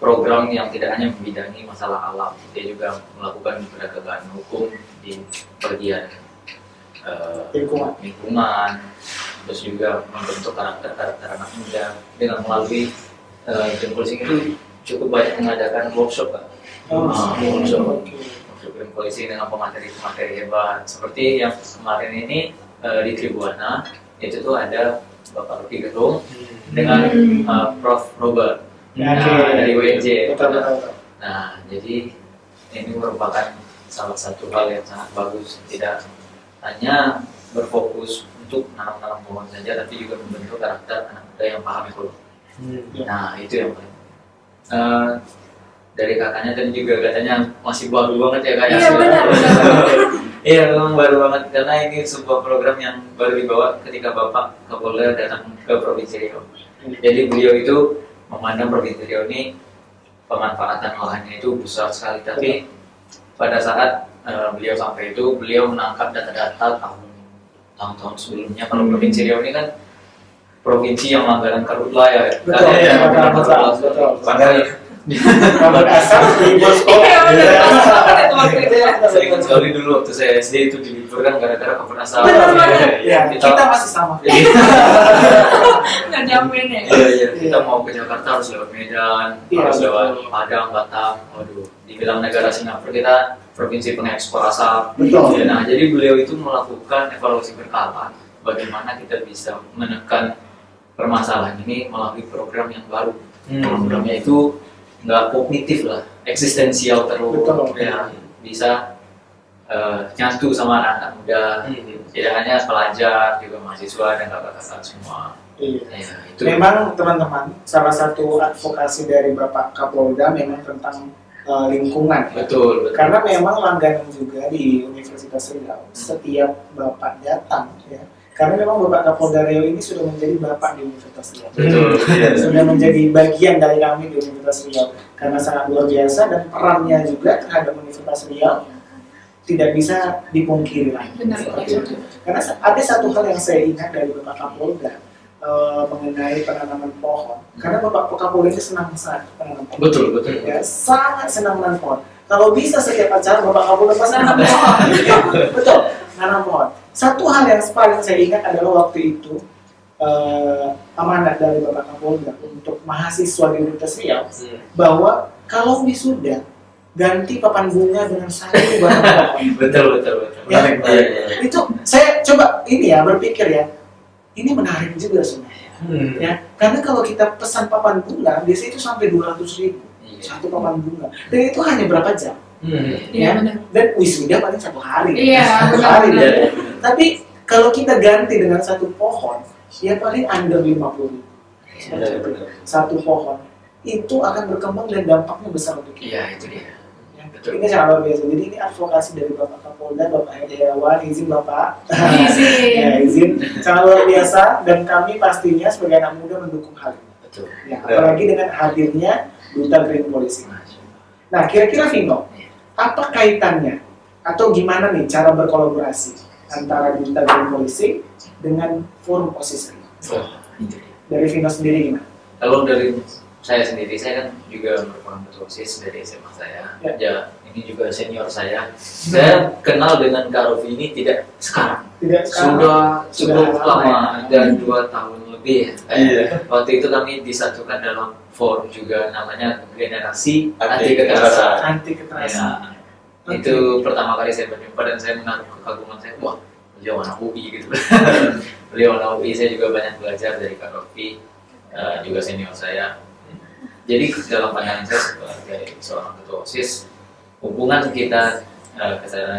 Speaker 3: program yang tidak hanya membidangi masalah alam, dia juga melakukan penegakan hukum di bagian lingkungan, terus juga membentuk karakter anak muda dengan melalui Green Policing itu cukup banyak mengadakan workshop Kak. Workshop Green Policing dengan pemateri hebat seperti yang kemarin ini di Tribuana itu tuh ada Bapak Rocky Gerung dengan Prof. Robert dari UNJ. Nah, jadi ini merupakan salah satu hal yang sangat bagus, tidak hanya berfokus untuk menanam pohon saja, tapi juga membentuk karakter anak muda yang paham ekologi. Nah, itu yang paling. Dari kakaknya dan juga katanya masih baru banget ya kayaknya.
Speaker 2: Iya benar.
Speaker 3: Iya memang baru banget karena ini sebuah program yang baru dibawa ketika Bapak Kapolda datang ke Provinsi Riau. Jadi beliau itu memandang Provinsi Riau ini pemanfaatan lahannya itu besar sekali, tapi pada saat beliau sampai itu beliau menangkap data-data tahun-tahun sebelumnya. Kalau Provinsi Riau ini kan provinsi yang anggaran karhutla ya.
Speaker 1: Betul. Kabut asap di bos sekolah.
Speaker 3: Sering sekali dulu waktu saya SD itu diliburkan gara-gara kabut asap.
Speaker 1: Ya, kita masih sama.
Speaker 2: Nggak nyampein ya.
Speaker 3: Iya, kita mau ke Jakarta harus lewat Medan, harus lewat Padang, Batam. Waduh, dibilang negara Singapura, kita provinsi pengekspor asap.
Speaker 1: Betul.
Speaker 3: Nah, jadi beliau itu melakukan evaluasi berkala bagaimana kita bisa menekan permasalahan ini melalui program yang baru. Programnya itu nggak kognitif lah, eksistensial terus. Ya, bisa nyatu sama anak-anak muda, tidak hanya pelajar, juga mahasiswa dan kakak-kakak semua.
Speaker 1: Iya.
Speaker 3: Ya, itu.
Speaker 1: Memang teman-teman, salah satu advokasi dari Bapak Kapolda memang tentang lingkungan.
Speaker 3: Betul.
Speaker 1: Karena memang langganan juga di Universitas Riau setiap Bapak datang ya. Karena memang Bapak Kapolda Riau ini sudah menjadi Bapak di Universitas Riau.
Speaker 3: Betul.
Speaker 1: Sudah menjadi bagian dari kami di Universitas Riau. Karena sangat luar biasa dan perannya juga terhadap Universitas Riau tidak bisa dipungkiri lagi.
Speaker 2: Benar.
Speaker 1: Seperti itu. Karena ada satu hal yang saya ingat dari Bapak Kapolda mengenai penanaman pohon. Karena Bapak Kapolda ini senang sangat penanaman pohon.
Speaker 3: Betul.
Speaker 1: Ya, sangat senang menanam pohon. Kalau bisa setiap acara Bapak Kapolda pasti nanam pohon. Betul, nanam pohon. Satu hal yang paling saya ingat adalah waktu itu amanat dari Bapak Kapolda untuk mahasiswa di Universitas Riau bahwa kalau wisuda ganti papan bunga dengan satu batang pohon.
Speaker 3: Betul.
Speaker 1: Ya, itu saya coba ini ya berpikir ya, ini menarik juga sebenarnya. Ya, karena kalau kita pesan papan bunga biasanya itu sampai 200.000 satu papan bunga, dan itu hanya berapa jam?
Speaker 2: Iya benar.
Speaker 1: Dan wisuda paling 1 hari.
Speaker 2: Iya,
Speaker 1: Satu hari ya. Tapi kalau kita ganti dengan satu pohon, ya paling under 50.000. Satu pohon itu akan berkembang dan dampaknya besar untuk kita.
Speaker 3: Iya, itu dia.
Speaker 1: Ya,
Speaker 3: Betul.
Speaker 1: ini sangat luar biasa. Jadi ini advokasi dari Bapak Kapolda, Bapak Hediawan, izin Bapak.
Speaker 2: Izin.
Speaker 1: Ya, izin. Sangat luar biasa dan kami pastinya sebagai anak muda mendukung hal ini.
Speaker 3: Betul.
Speaker 1: Ya, apalagi dengan hadirnya Duta Green Policing. Nah, kira-kira Vino, apa kaitannya atau gimana nih cara berkolaborasi antara Duta Green Policing dengan Forum OSIS? Dari Vino sendiri gimana?
Speaker 3: Kalau dari saya sendiri, saya kan juga merupakan ketua OSIS dari SMA saya. Ya, ini juga senior saya. Saya kenal dengan Kak Rofi ini tidak sekarang.
Speaker 1: Tidak
Speaker 3: Sudah cukup lama,
Speaker 1: ya.
Speaker 3: dan 2 tahun lebih. Waktu itu kami disatukan dalam forum juga namanya Generasi Anti Kekerasan.
Speaker 1: Anti kekerasan.
Speaker 3: Ya, itu pertama kali saya berjumpa dan saya menaruh kekaguman saya, wah, beliau anak UI gitu. Beliau anak UI, saya juga banyak belajar dari Kak Rofi, juga senior saya. Jadi dalam pandangan saya sebagai seorang ketua OSIS, hubungan kita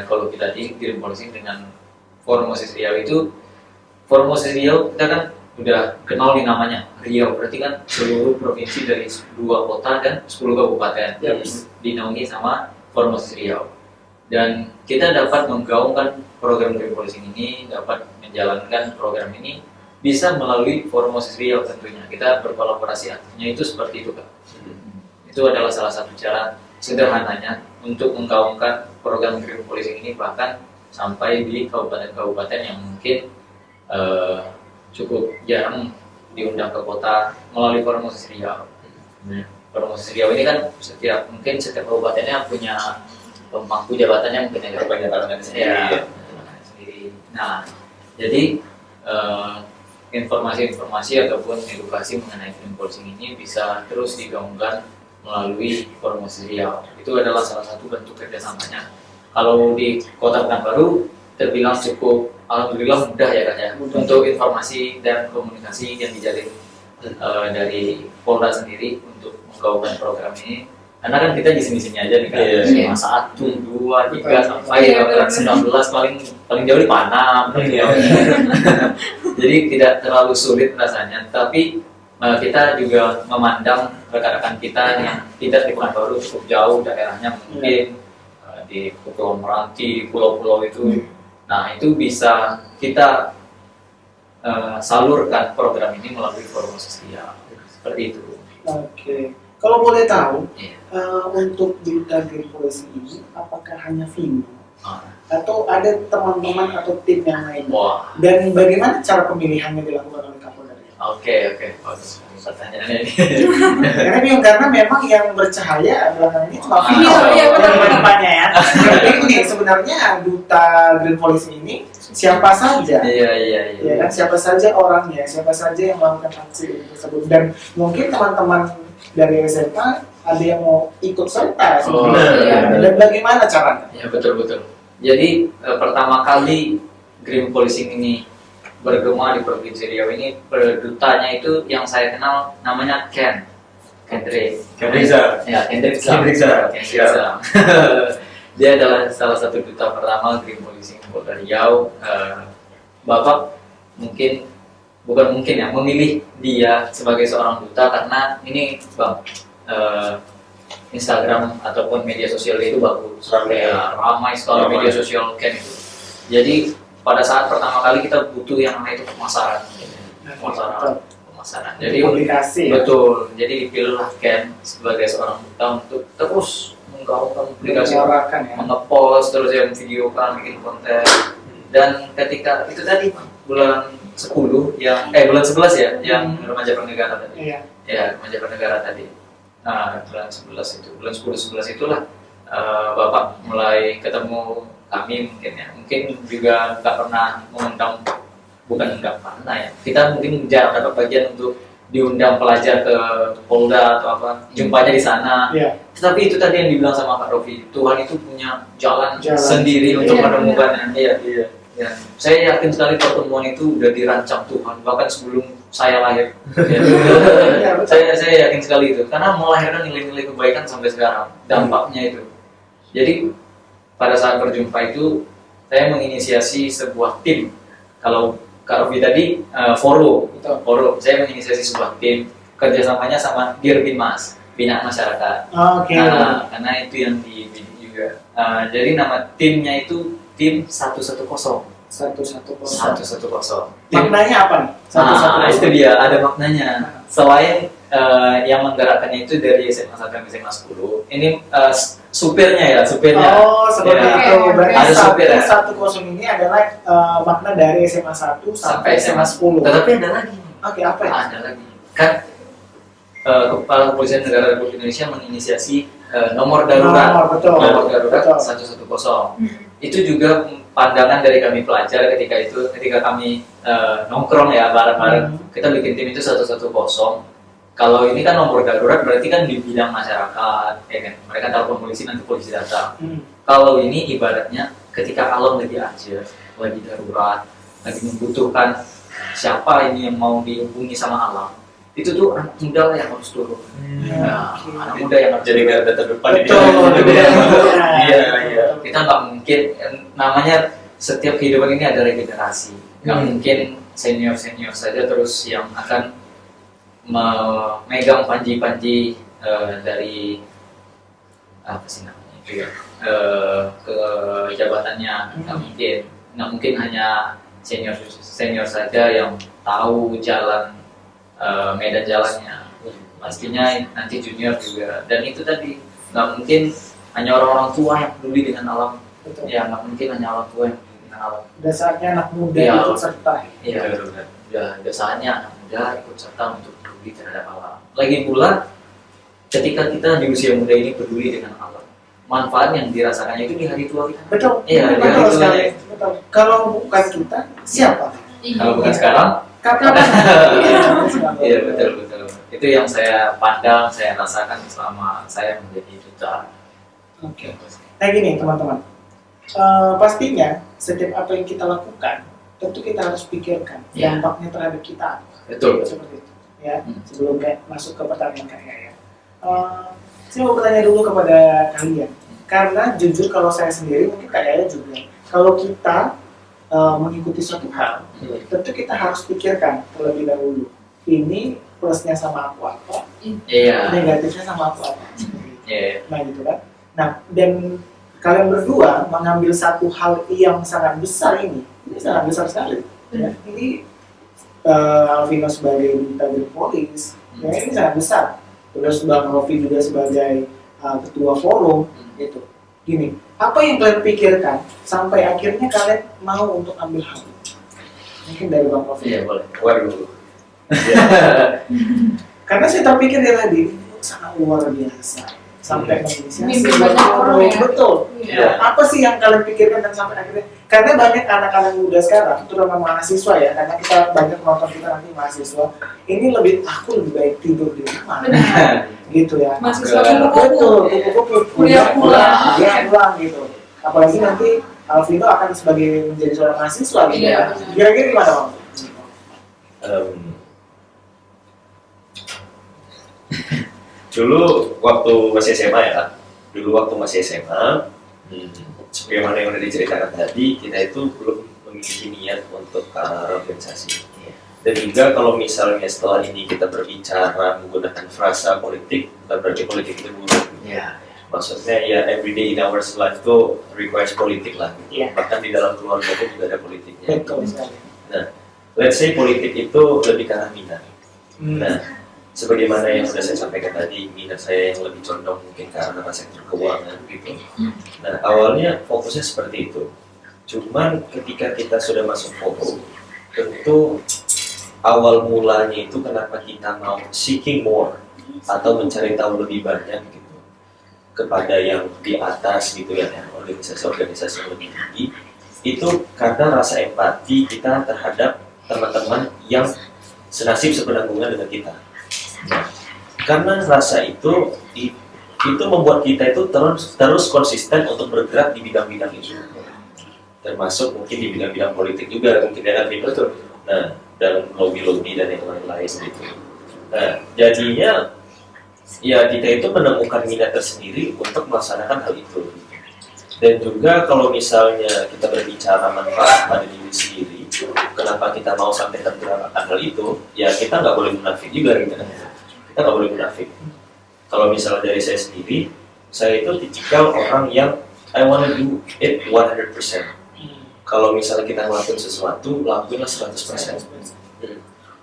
Speaker 3: kalau kita di Green Policing dengan Forum OSIS Riau itu, Forum OSIS Riau kita kan udah kenal di namanya Riau, berarti kan seluruh provinsi dari 2 kota dan 10 kabupaten dinaungi sama Forum OSIS Riau. Dan kita dapat menggaungkan program Green Policing ini, dapat menjalankan program ini bisa melalui Forum OSIS Riau tentunya. Kita berkolaborasi, artinya itu seperti itu, Kak. Itu adalah salah satu cara sederhananya untuk menggaungkan program Green Policing ini, bahkan sampai di kabupaten-kabupaten yang mungkin cukup jarang diundang ke kota melalui Forum OSIS Riau. Forum OSIS Riau ini kan setiap kabupatennya punya pemangku jabatannya, mungkin ada banyak sendiri. Nah, jadi informasi-informasi ataupun edukasi mengenai Green Policing ini bisa terus digaungkan melalui Forum OSIS Riau. Itu adalah salah satu bentuk kerjasamanya. Kalau di Kota Pekanbaru terbilang cukup, alhamdulillah mudah ya Kak ya, untuk informasi dan komunikasi yang dijalin dari Polda sendiri untuk menggaungkan program ini. Karena kan kita di sini aja nih Kak, cuma 1, 2, 3 sampai 19 paling jauh di Panam. Jadi tidak terlalu sulit rasanya, tapi kita juga memandang rekan-rekan kita yang tidak di Pekanbaru cukup jauh daerahnya, mungkin di Kepulauan Meranti, di pulau-pulau itu. Nah, itu bisa kita salurkan program ini melalui Forum OSIS Riau. Seperti itu.
Speaker 1: Oke. Kalau boleh tahu, untuk Duta Green Policing ini, apakah hanya Vino? Atau ada teman-teman atau tim yang lain?
Speaker 3: Wah.
Speaker 1: Dan bagaimana cara pemilihannya dilakukan oleh Kapolda?
Speaker 3: Oke. Pertanyaannya ini.
Speaker 1: Karena memang yang bercahaya adalah ini cuma Vino.
Speaker 2: Iya, benar.
Speaker 1: Depannya ya. Jadi ini sebenarnya Duta Green Policing ini siapa saja?
Speaker 3: Iya.
Speaker 1: Ya kan, siapa saja orangnya, siapa saja yang melakukan aksi tersebut, dan mungkin teman-teman dari SMA ada yang mau ikut serta sebenarnya. Dan bagaimana caranya?
Speaker 3: Ya betul. Jadi pertama kali Green Policing ini bergema di Provinsi Riau ini, dutanya itu yang saya kenal namanya Kendrick Zam. Dia adalah salah satu duta pertama Green Policing Polda Riau. Bapak memilih dia sebagai seorang duta karena ini Bang, Instagram ataupun media sosial itu bagus,
Speaker 4: Ramai.
Speaker 3: ramai sekali
Speaker 4: Ramai.
Speaker 3: media sosial Ken itu. Jadi pada saat pertama kali kita butuh yang namanya itu pemasaran. Jadi
Speaker 1: Publikasi ya.
Speaker 3: betul. Jadi dipilihlah Ken sebagai seorang duta untuk terus menggaungkan publikasi,
Speaker 1: Menyuarakan ya.
Speaker 3: ngepost terus yang video kan, bikin konten. Dan ketika itu tadi bulan 10 yang bulan 11 ya, yang remaja bernegara tadi.
Speaker 1: Iya.
Speaker 3: Ya, remaja bernegara tadi. Nah, bulan 11 itu, bulan 10-11 itulah Bapak mulai ketemu kami mungkin ya. Mungkin juga nggak pernah mengundang, bukan nggak pernah ya. Kita mungkin jarang dapat bagian untuk diundang pelajar ke Polda atau apa, jumpanya di sana.
Speaker 1: Iya.
Speaker 3: Tetapi itu tadi yang dibilang sama Kak Rofi, Tuhan itu punya jalan
Speaker 1: Jalan.
Speaker 3: sendiri untuk
Speaker 2: Iya,
Speaker 3: menemukannya. Iya. Ya. Saya yakin sekali pertemuan itu udah dirancang Tuhan bahkan sebelum saya lahir. Ya.
Speaker 1: Iya, betul.
Speaker 3: saya yakin sekali itu karena melahirkan nilai-nilai kebaikan sampai sekarang dampaknya itu. Jadi pada saat berjumpa itu saya menginisiasi sebuah tim. Kalau Kak Rofi tadi forum, saya menginisiasi sebuah tim kerjasamanya sama Dirbinmas, Bina Masyarakat.
Speaker 1: Oke.
Speaker 3: Nah, karena itu yang dibidik juga. Jadi nama timnya itu tim 110. 110.
Speaker 1: Maknanya apa nih?
Speaker 3: Itu dia, ada maknanya. Selain yang menggerakkannya itu dari SMA 1 sampai SMA 10, ini supirnya.
Speaker 1: Oh, seperti
Speaker 3: Ya.
Speaker 1: itu. Berarti
Speaker 3: Ada supir ya.
Speaker 1: 110 ini adalah makna dari SMA 1 sampai SMA 10.
Speaker 3: Tetapi ada lagi.
Speaker 1: Oke, apa ya?
Speaker 3: Ada lagi. Kan Kepala Kepolisian Negara Republik Indonesia menginisiasi nomor darurat.
Speaker 1: Betul.
Speaker 3: Nomor darurat
Speaker 1: Betul.
Speaker 3: 110. Itu juga pandangan dari kami pelajar ketika kami nongkrong ya bareng-bareng, kita bikin tim itu 110. Kalau ini kan nomor darurat berarti kan di bidang masyarakat, ya kan? Mereka telepon polisi, nanti polisi datang. Kalau ini ibaratnya ketika alam lagi aja, lagi darurat, lagi membutuhkan siapa ini yang mau dihubungi sama alam, itu tuh anak muda lah yang harus turun. Nah, anak muda yang harus
Speaker 4: Jadi garda terdepan ini.
Speaker 1: Betul.
Speaker 4: Iya.
Speaker 3: Kita nggak mungkin, namanya setiap kehidupan ini ada regenerasi. Nggak mungkin senior saja terus yang akan memegang panji-panji dari apa sih namanya itu ya, ke jabatannya. Nggak mungkin hanya senior saja yang tahu jalan, medan jalannya. Pastinya nanti junior juga. Dan itu tadi nggak mungkin hanya orang-orang tua yang peduli dengan alam.
Speaker 1: Betul.
Speaker 3: Ya nggak mungkin hanya orang tua yang peduli dengan alam.
Speaker 1: Udah saatnya anak muda
Speaker 3: Iya.
Speaker 1: ikut serta.
Speaker 3: Iya, udah saatnya anak muda ikut serta untuk peduli terhadap alam. Lagi pula, ketika kita di usia muda ini peduli dengan alam, manfaat yang dirasakannya itu di hari tua kita.
Speaker 1: Betul.
Speaker 3: Iya,
Speaker 1: Betul
Speaker 3: iya,
Speaker 1: sekali.
Speaker 3: iya.
Speaker 1: Betul. Kalau bukan kita, siapa?
Speaker 3: Kalau bukan sekarang,
Speaker 1: Kapan?
Speaker 3: iya betul. Itu yang saya pandang, saya rasakan selama saya menjadi duta.
Speaker 1: Oke. Nah gini teman-teman, pastinya setiap apa yang kita lakukan, tentu kita harus pikirkan
Speaker 3: Ya.
Speaker 1: dampaknya terhadap kita.
Speaker 3: Betul.
Speaker 1: Seperti itu. Ya. Sebelum kayak masuk ke pertanyaan kayaknya ya. Saya mau bertanya dulu kepada kalian, karena jujur kalau saya sendiri mungkin kayaknya juga, kalau kita mengikuti suatu hal, tentu kita harus pikirkan terlebih dahulu. Ini plusnya sama aku apa,
Speaker 3: Iya.
Speaker 1: negatifnya sama aku apa.
Speaker 3: Iya.
Speaker 1: Nah gitu kan. Nah dan kalian berdua mengambil satu hal yang sangat besar ini sangat besar sekali. Ya. Ini Alvino sebagai duta Greenpolis, ya, ini sangat besar. Terus Bang Rofi juga sebagai ketua forum, gitu. Gini, apa yang kalian pikirkan sampai akhirnya kalian mau untuk ambil hal ini? Mungkin dari Bang Rofi.
Speaker 3: Iya boleh.
Speaker 4: Waduh.
Speaker 1: Karena saya terpikir dari tadi sangat luar biasa sampai menginisiasi
Speaker 2: Mimpi banyak orang ya.
Speaker 1: betul.
Speaker 2: Iya.
Speaker 1: Apa sih yang kalian pikirkan dan sampai akhirnya? Karena banyak anak-anak muda sekarang, terutama mahasiswa ya, karena kita banyak nonton kita nanti mahasiswa, ini lebih baik tidur di rumah, gitu ya.
Speaker 2: Mahasiswa
Speaker 1: Betul,
Speaker 2: kupu-kupu.
Speaker 1: kupu-kupu,
Speaker 2: Kuliah pulang.
Speaker 1: pulang gitu. Apalagi nanti Alvino akan sebagai menjadi seorang mahasiswa gitu
Speaker 2: Iya,
Speaker 1: ya.
Speaker 2: betul.
Speaker 1: Kira-kira gimana Bang?
Speaker 4: Dulu waktu masih SMA ya, sebagaimana yang udah diceritakan tadi, kita itu belum memiliki niat untuk ke arah organisasi. Dan juga kalau misalnya setelah ini kita berbicara menggunakan frasa politik, bukan berarti politik itu buruk.
Speaker 3: Iya.
Speaker 4: Maksudnya ya everyday in our life tuh requires politik lah.
Speaker 1: Iya.
Speaker 4: Bahkan di dalam keluarga pun juga ada politiknya.
Speaker 1: Betul sekali.
Speaker 4: Nah, let's say politik itu lebih ke arah minat. Nah, sebagaimana yang sudah saya sampaikan tadi, minat saya yang lebih condong mungkin ke arah sektor keuangan gitu. Nah, awalnya fokusnya seperti itu. Cuman ketika kita sudah masuk forum, tentu awal mulanya itu kenapa kita mau seeking more atau mencari tahu lebih banyak gitu kepada yang di atas gitu ya, organisasi-organisasi yang lebih tinggi, itu karena rasa empati kita terhadap teman-teman yang senasib sepenanggungan dengan kita. Karena rasa itu membuat kita itu terus konsisten untuk bergerak di bidang-bidang itu, termasuk mungkin di bidang-bidang politik juga mungkin ya kan, betul. Nah, dan lobby-lobby dan yang lain-lain gitu. Nah, jadinya ya kita itu menemukan minat tersendiri untuk melaksanakan hal itu. Dan juga kalau misalnya kita berbicara manfaat pada diri sendiri, kenapa kita mau sampai tergerak akan hal itu, ya kita nggak boleh munafik juga gitu. Kita nggak boleh munafik. Kalau misalnya dari saya sendiri, saya itu tipikal orang yang I wanna do it 100%. Kalau misalnya kita ngelakuin sesuatu, lakuinlah 100%.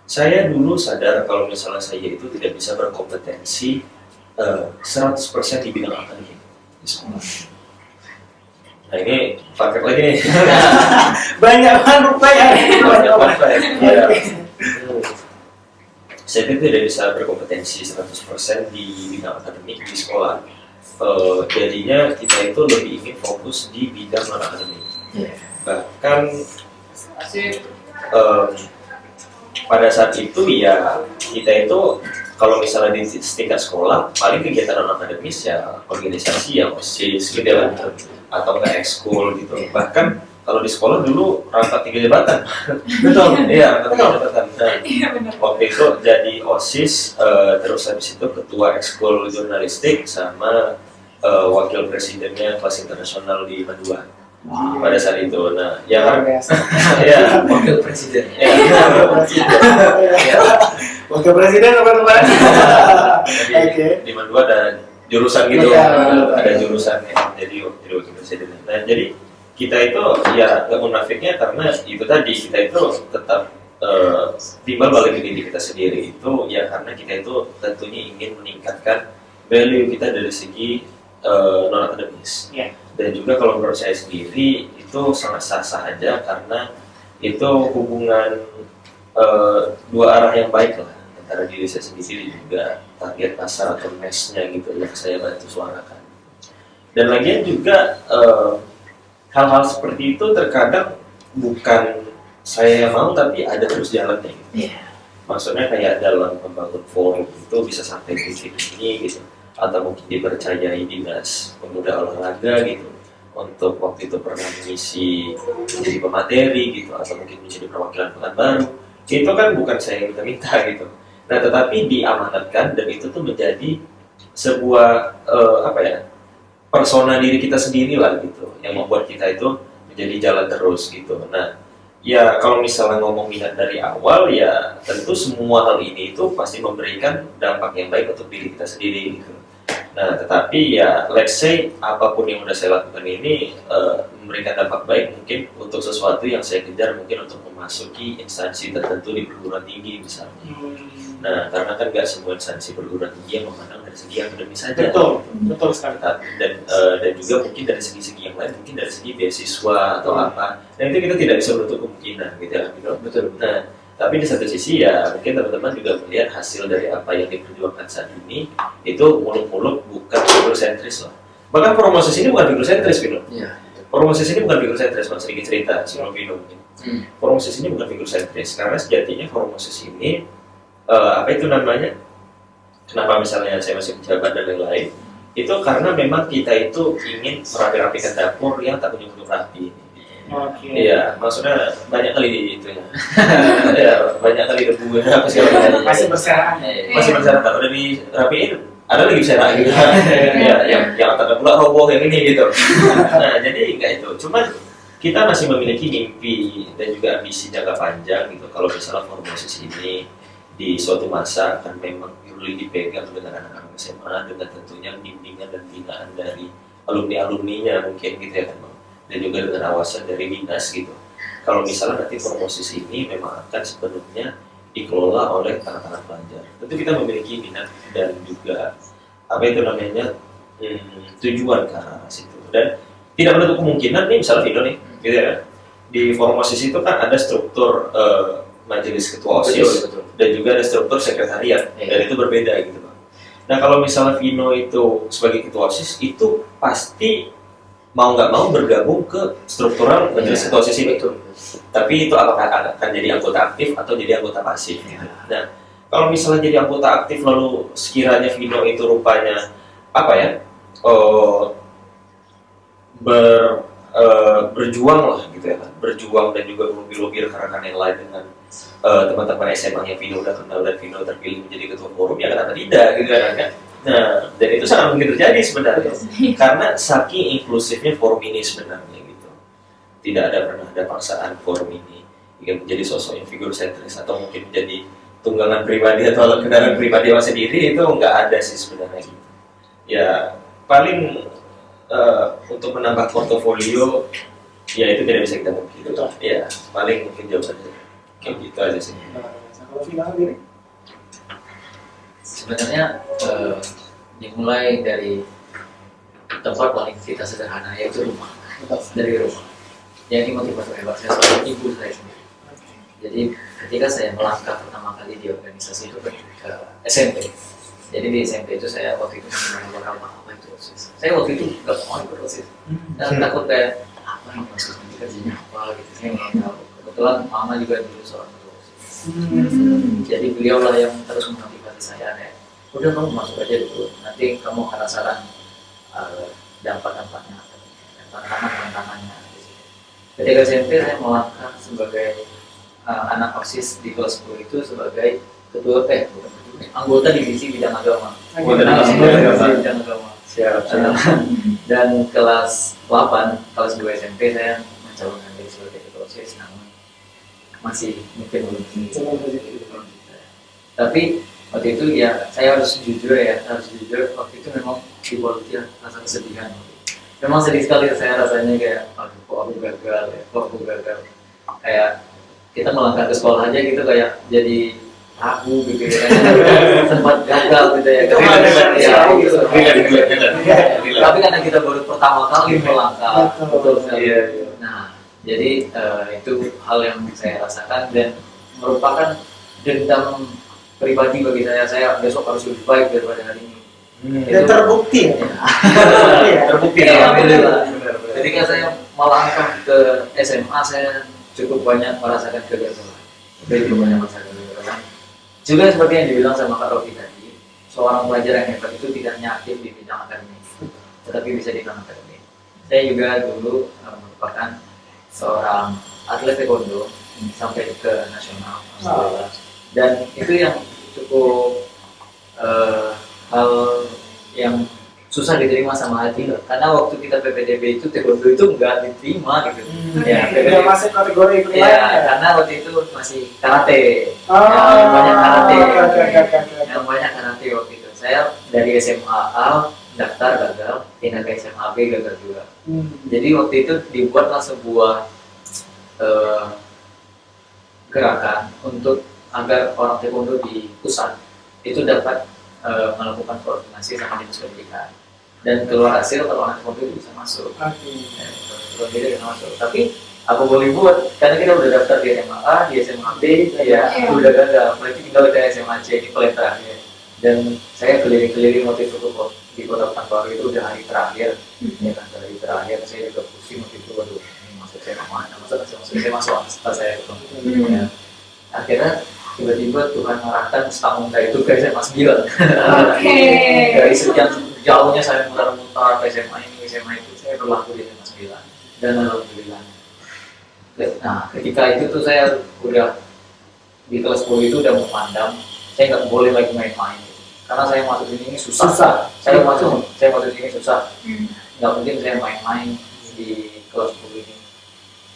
Speaker 4: Saya dulu sadar kalau misalnya saya itu tidak bisa berkompetensi 100% di bidang akademik di sekolah. Nah ini paket lagi nih.
Speaker 1: Banyak banget ya.
Speaker 4: Banyak banget. Ya. Saya itu tidak bisa berkompetensi 100% di bidang akademik di sekolah. Jadinya kita itu lebih ingin fokus di bidang non akademik. Bahkan pada saat itu ya kita itu kalau misalnya di tingkat sekolah paling kegiatan non akademis ya organisasi ya OSIS gitu ya, atau nggak ekskul gitu. Bahkan kalau di sekolah dulu rangkap 3 jabatan.
Speaker 1: Betul.
Speaker 4: Iya, rangkap 3 jabatan. Nah,
Speaker 2: Iya benar.
Speaker 4: waktu itu jadi OSIS, terus habis itu ketua ekskul jurnalistik sama wakil presidennya kelas internasional di Madua. Pada saat itu, nah,
Speaker 1: Luar
Speaker 4: ya,
Speaker 1: biasa.
Speaker 4: ya,
Speaker 3: Wakil presiden.
Speaker 4: ya,
Speaker 1: Wakil presiden teman-teman.
Speaker 4: jadi
Speaker 1: Oke.
Speaker 4: di Madua ada jurusan gitu,
Speaker 1: Iya.
Speaker 4: ada jurusannya, jadi wakil presiden. Nah, jadi kita itu ya nggak munafiknya karena itu tadi kita itu tetap timbal balik ke diri kita sendiri itu ya karena kita itu tentunya ingin meningkatkan value kita dari segi non akademis.
Speaker 1: Iya.
Speaker 4: Dan juga kalau menurut saya sendiri itu sangat sah-sah aja karena itu hubungan dua arah yang baik lah antara diri saya sendiri dan juga target pasar atau match-nya gitu yang saya bantu suarakan. Dan lagian juga hal-hal seperti itu terkadang bukan saya yang mau tapi ada terus jalannya gitu. Maksudnya kayak dalam membangun forum itu bisa sampai ke sini gitu, atau mungkin dipercayai dinas pemuda olahraga gitu untuk waktu itu pernah mengisi menjadi pemateri gitu atau mungkin menjadi perwakilan Pekanbaru. Itu kan bukan saya yang minta gitu. Nah tetapi diamanatkan dan itu tuh menjadi sebuah persona diri kita sendiri lah gitu yang membuat kita itu menjadi jalan terus gitu. Nah ya kalau misalnya ngomong minat dari awal ya tentu semua hal ini itu pasti memberikan dampak yang baik untuk diri kita sendiri gitu. Nah tetapi ya let's say apapun yang udah saya lakukan ini memberikan dampak baik mungkin untuk sesuatu yang saya kejar mungkin untuk memasuki instansi tertentu di perguruan tinggi misalnya. Nah karena kan nggak semua instansi perguruan tinggi yang memandang dari segi akademis saja.
Speaker 1: Betul sekali.
Speaker 4: Dan juga mungkin dari segi-segi yang lain mungkin dari segi beasiswa atau apa. Nah itu kita tidak bisa menutup kemungkinan gitu ya. Betul. Nah tapi di satu sisi ya mungkin teman-teman juga melihat hasil dari apa yang diperjuangkan saat ini itu muluk-muluk bukan figur sentris lah. Bahkan promosi ini bukan figur sentris Vino.
Speaker 3: Iya.
Speaker 4: Promosi ini bukan figur sentris, Mas sedikit cerita sebelum Vino mungkin. Promosi ini bukan figur sentris karena sejatinya promosi ini apa itu namanya? Kenapa misalnya saya masih menjabat dan lain-lain? Itu karena memang kita itu ingin merapi-rapikan dapur yang tak kunjung rapi.
Speaker 1: Oke.
Speaker 4: Iya, maksudnya banyak kali itu ya. Ya, banyak kali debu apa sih?
Speaker 1: Masih berserahan.
Speaker 4: Masih berserahan, udah dirapiin, ada lagi berserahan gitu. Ya, yang tak pula roboh yang ini gitu. Nah, jadi enggak itu. Cuman kita masih memiliki mimpi dan juga ambisi jangka panjang gitu. Kalau misalnya formasi ini di suatu masa akan memang perlu dipegang dengan anak-anak SMA, dengan tentunya bimbingan dan binaan dari alumni-alumninya mungkin gitu ya kan Bang, dan juga dengan awasan dari dinas gitu. Kalau misalnya nanti promosi ini memang akan sepenuhnya dikelola oleh anak-anak pelajar, tentu kita memiliki minat dan juga apa itu namanya tujuan ke arah situ, dan tidak menutup kemungkinan nih misalnya Vino nih gitu ya, di forum OSIS itu kan ada struktur majelis ketua OSIS
Speaker 3: Betul.
Speaker 4: dan juga ada struktur sekretariat,
Speaker 3: Iya.
Speaker 4: dan itu berbeda gitu Bang. Nah kalau misalnya Vino itu sebagai ketua OSIS itu pasti mau nggak mau bergabung ke struktural majelis ketua OSIS ini.
Speaker 3: Betul.
Speaker 4: Tapi itu apakah akan jadi anggota aktif atau jadi anggota pasif?
Speaker 3: Iya.
Speaker 4: Nah, kalau misalnya jadi anggota aktif lalu sekiranya Vino itu rupanya apa ya, berjuang lah gitu ya kan, berjuang dan juga melobi-lobi rekan-rekan yang lain dengan teman-teman SMA yang Vino udah kenal dan Vino terpilih menjadi ketua forum, ya kenapa tidak gitu kan? Nah, dan itu sangat mungkin terjadi sebenarnya karena saking inklusifnya forum ini sebenarnya gitu. Tidak pernah ada paksaan forum ini ingin menjadi sosok yang figur sentris atau mungkin menjadi tunggangan pribadi atau alat kendaraan pribadi yang sendiri, itu nggak ada sih sebenarnya gitu. Ya paling untuk menambah portofolio ya itu tidak bisa kita mungkin gitu. Ya paling mungkin jawabannya kayak gitu aja sih.
Speaker 1: Kalau final diri?
Speaker 3: Sebenarnya dimulai dari tempat paling kita sederhana, yaitu rumah. Dari rumah. Yang ini motivasi hebat saya sebagai ibu saya sendiri. Jadi ketika saya melangkah pertama kali di organisasi itu ke SMP. Jadi di SMP itu saya waktu itu masih mengenal apa itu OSIS. Saya waktu itu nggak mau ikut OSIS. Dan takut kayak apa yang OSIS nanti kerjanya apa gitu. Saya nggak tahu. Kebetulan mama juga dulu seorang ketua OSIS. Jadi beliau lah yang terus memotivasi saya kayak, udah kamu masuk aja dulu. Nanti kamu akan rasakan dampak-dampaknya, tantangan-tantangannya. Ketika SMP saya melangkah sebagai anak OSIS di kelas 10 itu sebagai ketua anggota divisi bidang agama. Bidang agama.
Speaker 4: Siap.
Speaker 3: Dan kelas 8, kelas 2 SMP saya mencalonkan diri sebagai ketua OSIS, namun masih mungkin belum tinggi. Tapi waktu itu ya saya harus jujur waktu itu memang dibaluti rasa kesedihan. Memang sedih sekali saya rasanya kayak, aduh kok aku gagal, kayak kita melangkah ke sekolah aja gitu kayak jadi ragu gitu ya, sempat gagal gitu ya. Tapi karena kita baru pertama kali melangkah, betul sekali. Nah, jadi itu hal yang saya rasakan dan merupakan dendam pribadi bagi saya besok harus lebih baik daripada hari ini.
Speaker 1: Dan terbukti ya?
Speaker 3: Terbukti alhamdulillah. Ketika saya melangkah ke SMA, saya cukup banyak merasakan kegagalan. Juga seperti yang dibilang sama Kak Rofi tadi, seorang pelajar yang hebat itu tidak hanya aktif di bidang akademik, tetapi bisa di bidang akademik. Saya juga dulu merupakan seorang atlet taekwondo sampai ke nasional, dan itu yang cukup hal yang susah diterima sama hati loh, karena waktu kita PPDB itu taekwondo itu nggak diterima gitu. Ya,
Speaker 1: Tidak masuk kategori ikut lain ya?
Speaker 3: Karena waktu itu masih karate.
Speaker 1: Yang
Speaker 3: banyak karate.
Speaker 1: Yang
Speaker 3: Banyak karate waktu itu. Saya dari SMA A daftar gagal, pindah ke SMA B gagal juga. Jadi waktu itu dibuatlah sebuah gerakan untuk agar orang taekwondo di pusat itu dapat melakukan koordinasi sama dinas pendidikan, dan keluar hasil kalau anak taekwondo itu bisa masuk. Kalau tidak bisa masuk. Tapi apa boleh buat, karena kita udah daftar di SMA A, di SMA B, ya udah gagal. Berarti tinggal ke SMA C di paling terakhir. Dan saya keliling-keliling waktu itu di Kota Pekanbaru itu udah hari terakhir. Ya kan, hari terakhir saya juga pusing waktu itu, waduh, masuk saya mana, saya masuk setelah saya ketemu. Ya. Akhirnya tiba-tiba Tuhan mengarahkan setahun dari itu ke SMA 9. Dari sekian jauhnya saya mutar-mutar ke SMA ini, SMA itu, saya berlaku di SMA 9. Dan alhamdulillah. Nah, ketika itu tuh saya udah di kelas 10 itu udah memandang saya nggak boleh lagi main-main, karena saya masuk ini susah. Saya masuk ini susah. Nggak mungkin saya main-main di kelas 10 ini.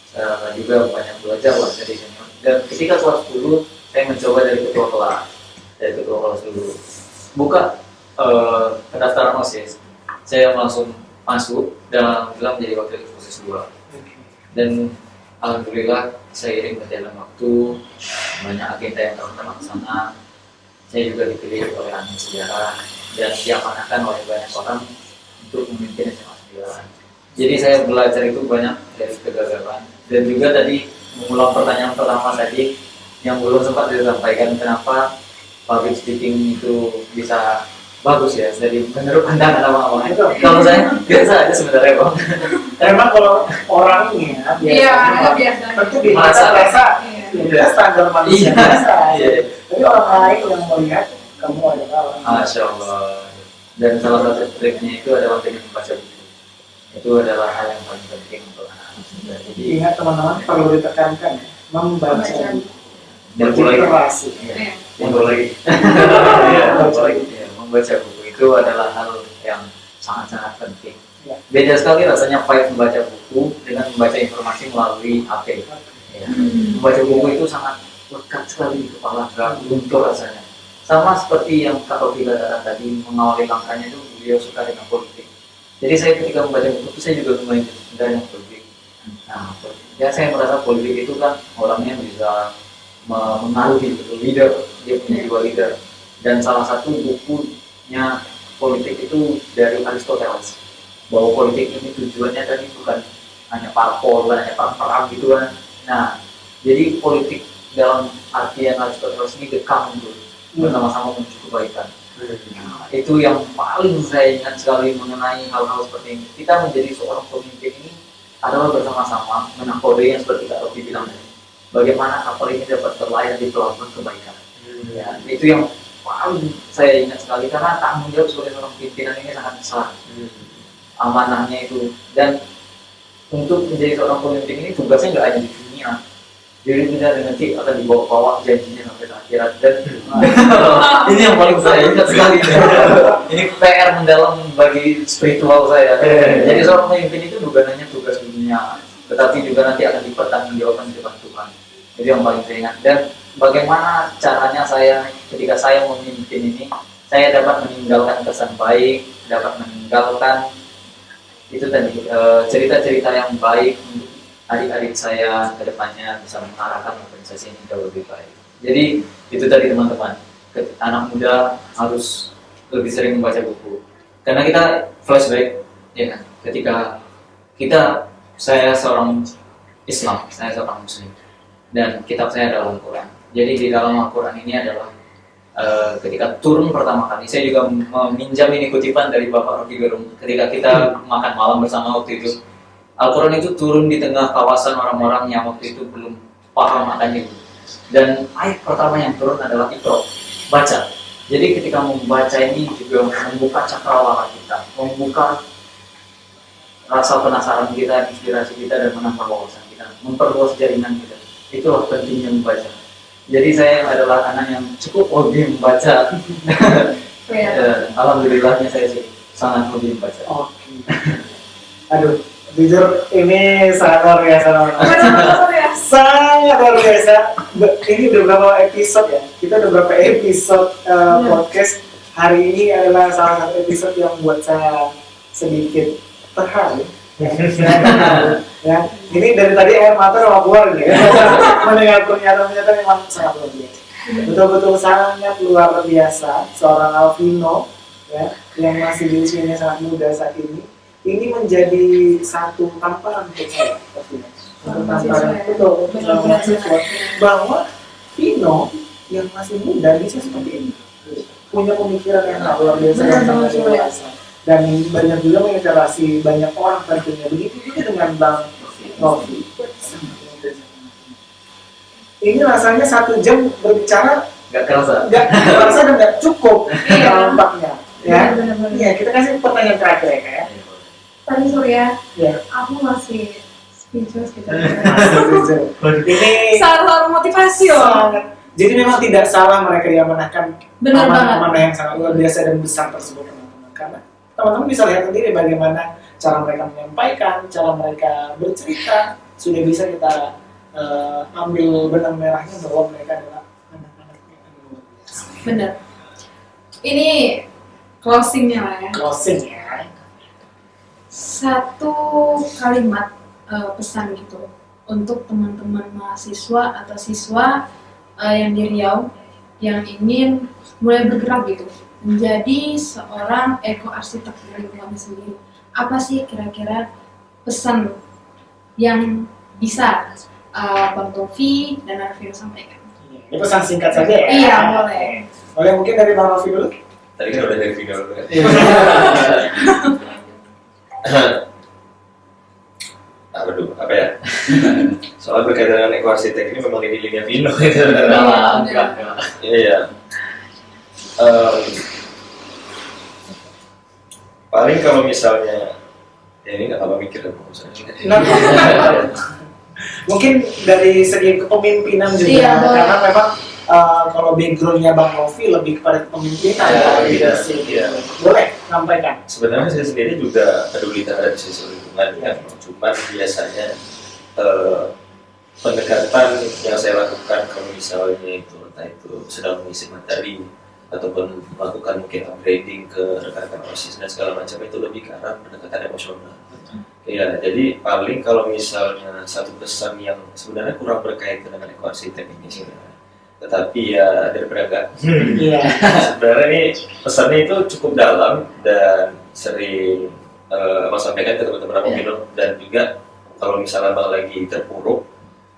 Speaker 3: Saya juga banyak belajar lah dari senior. Dan ketika kelas 10 saya mencoba dari ketua kelas dulu. buka pendaftaran OSIS, saya langsung masuk dan alhamdulillah menjadi wakil ketua OSIS 2. Dan alhamdulillah seiring berjalan waktu, banyak agenda yang terlaksana. Saya juga dipilih oleh ahli sejarah dan diamanahkan oleh banyak orang untuk memimpin SMA 9. Jadi saya belajar itu banyak dari kegagalan dan juga tadi mengulang pertanyaan pertama tadi yang belum sempat disampaikan, kenapa public speaking itu bisa bagus ya dari menurut pandangan abang-abang. Kalau saya biasa aja sebenarnya bang.
Speaker 1: Emang kalau orangnya
Speaker 2: biasa.
Speaker 1: tentu merasa
Speaker 2: Iya.
Speaker 1: standar manusia
Speaker 3: Iya.
Speaker 1: biasa.
Speaker 3: Iya.
Speaker 1: Tapi orang lain yang melihat kamu adalah orang
Speaker 3: Masya Allah. Dan salah satu triknya itu adalah dengan membaca buku. Itu adalah hal yang paling penting untuk anak. Jadi
Speaker 1: ingat teman-teman perlu ditekankan ya, membaca
Speaker 3: dan mulai
Speaker 1: literasi.
Speaker 2: Iya.
Speaker 3: lagi. Iya, membaca buku itu adalah hal yang sangat-sangat penting.
Speaker 1: Ya.
Speaker 3: Beda sekali rasanya fight membaca buku dengan membaca informasi melalui HP. Ya. Membaca buku itu sangat lekat sekali di kepala, nggak luntur rasanya. Sama seperti yang Kak Rofi katakan tadi, mengawali langkahnya itu beliau suka dengan politik. Jadi saya ketika membaca buku itu saya juga mulai suka dengan politik. Nah, ya saya merasa politik itu kan orangnya bisa mengaruhi gitu, leader, dia punya jiwa leader. Dan salah satu bukunya politik itu dari Aristoteles, bahwa politik ini tujuannya tadi bukan hanya parpol, bukan hanya perang gitu kan. Nah, jadi politik dalam artian Aristoteles ini the common good, bersama-sama menuju kebaikan. Nah, itu yang paling saya ingat sekali mengenai hal-hal seperti ini. Kita menjadi seorang pemimpin ini adalah bersama-sama menakodai yang seperti Kak Rofi bilang tadi. Bagaimana kapal ini dapat berlayar di pelabuhan kebaikan. Ya, itu yang paling saya ingat sekali karena tanggung jawab sebagai seorang pimpinan ini sangat besar. Amanahnya itu, dan untuk menjadi seorang pemimpin ini tugasnya nggak hanya di dunia. Jadi tidak nanti akan dibawa-bawa janjinya sampai ke akhirat. Dan ini yang paling saya ingat sekali. Ini PR mendalam bagi spiritual saya. Jadi seorang pemimpin itu bukan hanya tugas dunia, tetapi juga nanti akan dipertanggungjawabkan di depan Tuhan. Jadi yang paling saya ingat. Dan bagaimana caranya saya ketika saya memimpin ini, saya dapat meninggalkan kesan baik, dapat meninggalkan itu tadi cerita-cerita yang baik untuk adik-adik saya ke depannya bisa mengarahkan organisasi ini jauh lebih baik. Jadi itu tadi teman-teman, anak muda harus lebih sering membaca buku. Karena kita flashback, ya kan, ketika saya seorang Islam, saya seorang Muslim, dan kitab saya adalah Al-Quran. Jadi di dalam Al-Quran ini adalah ketika turun pertama kali, saya juga meminjam ini kutipan dari Bapak Rocky Gerung. Ketika kita makan malam bersama waktu itu, Al-Quran itu turun di tengah kawasan orang-orang yang waktu itu belum paham akan itu. Dan ayat pertama yang turun adalah Iqra, baca. Jadi ketika membaca ini juga membuka cakrawala kita, membuka rasa penasaran kita, inspirasi kita, dan menambah wawasan kita, memperluas jaringan kita. Itulah pentingnya membaca. Jadi saya adalah anak yang cukup hobi membaca. Alhamdulillahnya saya sih sangat hobi membaca.
Speaker 1: Oke. Aduh, jujur ini sangat luar biasa. Sangat luar biasa. Ini udah berapa episode ya? Kita udah berapa episode podcast. Hari ini adalah salah satu episode yang buat saya sedikit terharu. Ya, ini dari tadi air mata udah keluar gitu ya. Mendengar pernyataan-pernyataan memang sangat luar biasa. Betul-betul sangat luar biasa seorang Alvino ya, yang masih di usianya sangat muda saat ini. Ini menjadi satu tamparan untuk saya, satu tamparan betul bahwa Vino yang masih muda bisa seperti ini, punya pemikiran yang luar biasa dan sangat dewasa. Dan banyak juga menginspirasi banyak orang tentunya. Begitu juga dengan Bang Rofi. Ini rasanya 1 jam berbicara
Speaker 3: Nggak kerasa.
Speaker 1: nggak terasa dan nggak cukup dampaknya. Ya,
Speaker 2: Benar-benar.
Speaker 1: iya, kita kasih pertanyaan terakhir ya Kak, ya.
Speaker 2: Tadi Surya,
Speaker 1: Ya.
Speaker 2: aku masih speechless gitu.
Speaker 1: Ini
Speaker 2: Sangat motivasi loh.
Speaker 1: sangat. Jadi memang tidak salah mereka diamanahkan
Speaker 2: Benar banget.
Speaker 1: amanah yang sangat luar biasa dan besar tersebut teman-teman. Karena teman-teman bisa lihat sendiri bagaimana cara mereka menyampaikan, cara mereka bercerita, sudah bisa kita ambil benang merahnya bahwa mereka adalah anak-anak yang luar biasa.
Speaker 2: Benar. Ini closingnya lah ya.
Speaker 1: Closing ya.
Speaker 2: Satu kalimat pesan gitu untuk teman-teman mahasiswa atau siswa yang di Riau yang ingin mulai bergerak gitu menjadi seorang ekoarsitek di lingkungannya sendiri. Apa sih kira-kira pesan yang bisa Bang Tofi dan Arvino sampaikan?
Speaker 1: Ini pesan singkat saja ya.
Speaker 2: Iya, boleh.
Speaker 1: Boleh mungkin dari Bang Novi dulu.
Speaker 4: Tadi kan udah dari video dulu kan. Aduh, apa ya? Soal berkaitan dengan ekoarsitek ini memang lini-lini Vino. Iya. Paling kalau misalnya, ya ini nggak apa mikir aku misalnya.
Speaker 1: Mungkin dari segi kepemimpinan juga,
Speaker 2: Iya, boleh.
Speaker 1: karena memang kalau backgroundnya Bang Novi lebih kepada kepemimpinan.
Speaker 4: Iya.
Speaker 1: Boleh sampaikan.
Speaker 4: Sebenarnya saya sendiri juga peduli terhadap sisi lingkungan ya, cuman biasanya pendekatan yang saya lakukan kalau misalnya itu entah itu sedang mengisi materi ataupun melakukan mungkin upgrading ke rekan-rekan OSIS dan segala macam itu lebih ke arah pendekatan emosional. Ya, jadi paling kalau misalnya satu pesan yang sebenarnya kurang berkaitan dengan ekoarsitek ini sebenarnya, tetapi ya daripada enggak.
Speaker 1: Iya.
Speaker 4: Sebenarnya ini pesannya itu cukup dalam dan sering Abang sampaikan ke teman-teman Abang Vino, dan juga kalau misalnya Abang lagi terpuruk,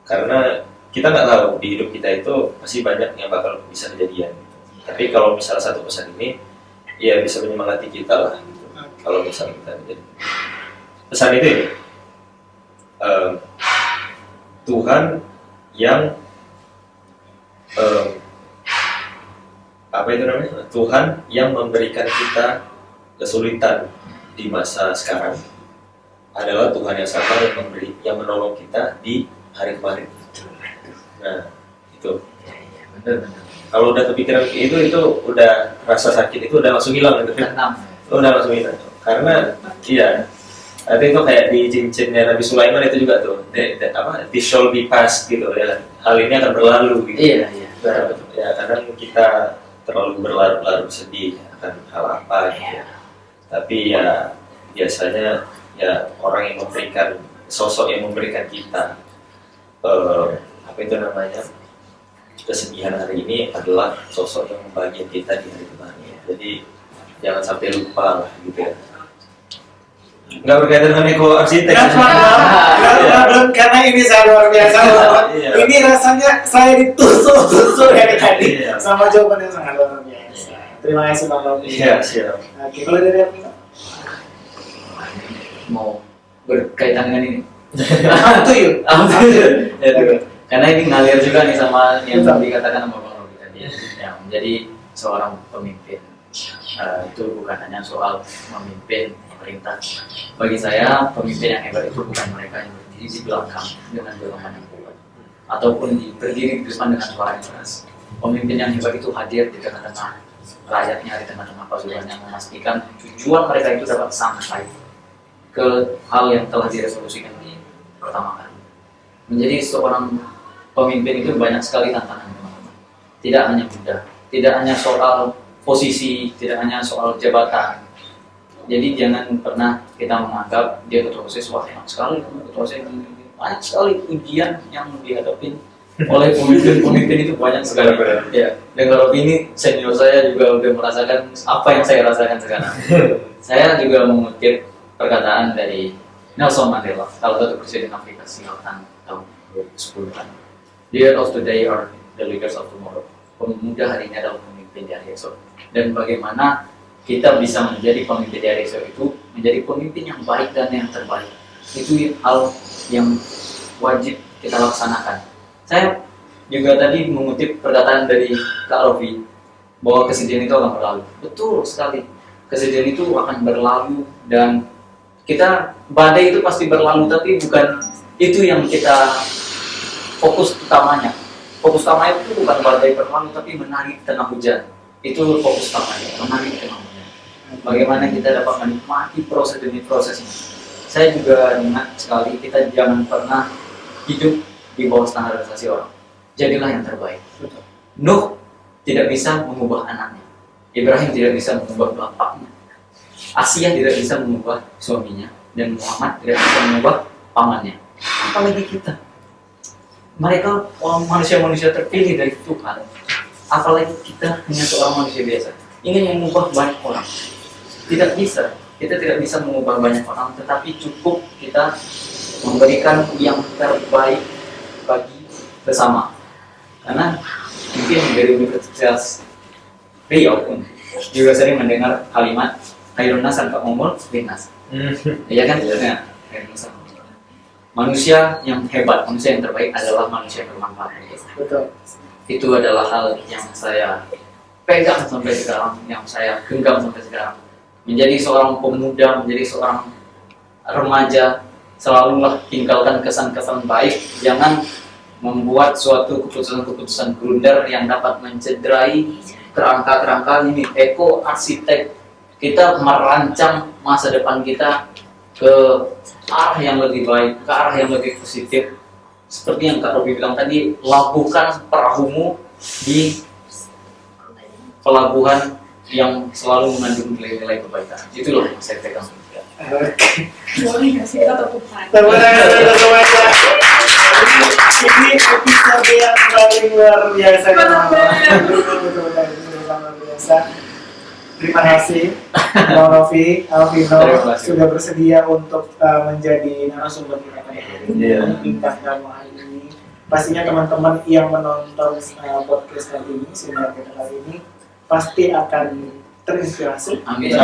Speaker 4: karena kita nggak tahu di hidup kita itu masih banyak yang bakal bisa kejadian. Tapi kalau misalnya satu pesan ini, ya bisa menyemangati kita lah. Gitu. Kalau misalnya kita jadi pesan itu, Tuhan yang apa itu namanya? Tuhan yang memberikan kita kesulitan di masa sekarang adalah Tuhan yang sama yang menolong kita di hari kemarin. Nah, itu.
Speaker 3: Benar.
Speaker 4: Kalau udah kepikiran itu udah rasa sakit itu udah langsung hilang gitu. Udah langsung hilang. Karena iya, ada itu kayak di cincinnya Nabi Sulaiman itu juga tuh, this shall be past gitu ya. Hal ini akan berlalu gitu.
Speaker 3: Iya.
Speaker 4: Nah, ya kadang kita terlalu berlarut-larut sedih akan hal apa gitu. Tapi ya biasanya ya orang yang memberikan, sosok yang memberikan kita apa itu namanya, kesedihan hari ini adalah sosok yang membahagiakan kita di hari kemarin. Jadi jangan sampai lupa lah gitu ya. Nggak berkaitan dengan ekoarsitek.
Speaker 1: Karena ini saya luar biasa.
Speaker 4: Iya.
Speaker 1: Ini rasanya saya ditusuk-tusuk dari tadi
Speaker 4: Iya.
Speaker 1: sama jawaban yang sangat luar biasa. Terima kasih Bang Novi.
Speaker 4: Iya, siap.
Speaker 1: Oke, kalau dari Arvino?
Speaker 3: Mau berkaitan dengan ini.
Speaker 1: Up to you.
Speaker 3: Karena ini ngalir juga nih sama yang
Speaker 1: Betul.
Speaker 3: dikatakan sama Bang Robi tadi. Yang menjadi seorang pemimpin itu bukan hanya soal memimpin pemerintah. Bagi saya pemimpin yang hebat itu bukan mereka yang berdiri di belakang dengan dorongan yang kuat ataupun berdiri di depan dengan suara yang keras. Pemimpin yang hebat itu hadir di tengah-tengah rakyatnya, di tengah-tengah pasukan yang memastikan tujuan mereka itu dapat sampai ke hal yang telah diresolusikan di pertama kali. Menjadi seorang pemimpin itu banyak sekali tantangan, teman-teman. Tidak hanya mudah, tidak hanya soal posisi, tidak hanya soal jabatan. Jadi jangan pernah kita menganggap dia ketua OSIS, wah enak sekali ketua OSIS. Banyak sekali ujian yang dihadapi oleh pemimpin-pemimpin itu banyak sekali. Ya, dan kalau ini senior saya juga udah merasakan apa yang saya rasakan sekarang. Saya juga mengutip perkataan dari Nelson Mandela, salah satu presiden Afrika Selatan tahun 2010-an. Leaders of today are the leaders of tomorrow. Pemuda hari ini adalah pemimpin di hari esok. Dan bagaimana kita bisa menjadi pemimpin di hari esok itu menjadi pemimpin yang baik dan yang terbaik. Itu hal yang wajib kita laksanakan. Saya juga tadi mengutip perkataan dari Kak Rofi bahwa kesedihan itu akan berlalu. Betul sekali. Kesedihan itu akan berlalu dan kita badai itu pasti berlalu, tapi bukan itu yang kita fokus utamanya. Fokus utamanya itu bukan badai berlalu, tapi menarik tengah hujan. Itu fokus utamanya, menarik tengah hujan. Bagaimana kita dapat menikmati proses demi prosesnya. Saya juga ingat sekali, kita jangan pernah hidup di bawah standarisasi orang. Jadilah yang terbaik. Nuh tidak bisa mengubah anaknya, Ibrahim tidak bisa mengubah bapaknya, Asia tidak bisa mengubah suaminya, dan Muhammad tidak bisa mengubah pamannya. Apalagi kita. Mereka manusia-manusia terpilih dari Tuhan. Apalagi kita hanya seorang manusia biasa. Ingin mengubah banyak orang. Tidak bisa. Kita tidak bisa mengubah banyak orang, tetapi cukup kita memberikan yang terbaik bagi bersama. Karena mungkin dari Universitas Riau pun juga sering mendengar kalimat khairun nas anfa'uhum linnas. Iya kan? Ya. Manusia yang hebat, manusia yang terbaik adalah manusia yang bermanfaat.
Speaker 1: Betul.
Speaker 3: Itu adalah hal yang saya pegang sampai sekarang, yang saya genggam sampai sekarang. Menjadi seorang pemuda, menjadi seorang remaja, selalulah tinggalkan kesan-kesan baik. Jangan membuat suatu keputusan-keputusan blunder yang dapat mencederai kerangka-kerangka ini. Eko arsitek, kita merancang masa depan kita ke arah yang lebih baik, ke arah yang lebih positif. Seperti yang Kak Robi bilang tadi, labuhkan perahumu di pelabuhan yang selalu mengandung nilai-nilai kebaikan. Itu loh yang saya pegang.
Speaker 2: Boleh nggak sih kita tepuk tangan?
Speaker 1: Semuanya. Ini episode yang paling luar biasa. Luar biasa. Terima kasih Bang Rofi, Alvino sudah bersedia untuk menjadi narasumber kita pada hari ini, Bintang Tamu hari ini. Pastinya teman-teman yang menonton podcast kali ini, seminar kita kali ini, pasti akan terinspirasi.
Speaker 3: Amin.
Speaker 1: Ya,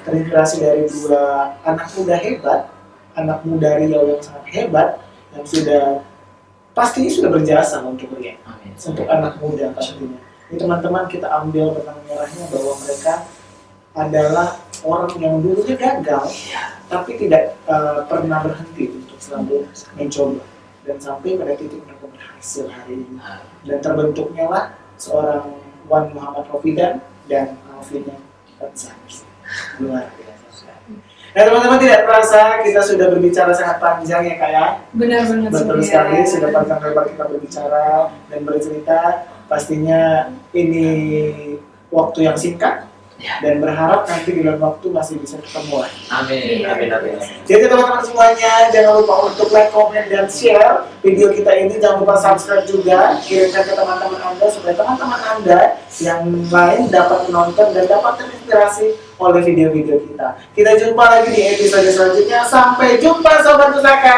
Speaker 1: terinspirasi dari dua anak muda hebat, anak muda Riau yang sangat hebat, yang pastinya sudah berjasa untuk Riau, untuk anak muda pastinya. Ini teman-teman kita ambil benang merahnya bahwa mereka adalah orang yang dulunya gagal, tapi tidak pernah berhenti untuk selalu mencoba dan sampai pada titik mereka berhasil hari ini. Dan terbentuknya lah seorang Wan Muhammad Rofidan dan Alvina Gonzalez. Luar biasa. Nah teman-teman, tidak terasa kita sudah berbicara sangat panjang ya Kak ya.
Speaker 2: Benar-benar.
Speaker 1: Betul sekali, sudah panjang lebar kita berbicara dan bercerita. Pastinya ini waktu yang singkat dan berharap nanti di dalam waktu masih bisa ketemu.
Speaker 3: Amin.
Speaker 1: Jadi teman-teman semuanya jangan lupa untuk like, comment, dan share video kita ini. Jangan lupa subscribe juga, kirimkan ke teman-teman Anda supaya teman-teman Anda yang lain dapat menonton dan dapat terinspirasi oleh video-video kita. Kita jumpa lagi di episode selanjutnya. Sampai jumpa Sobat Pusaka.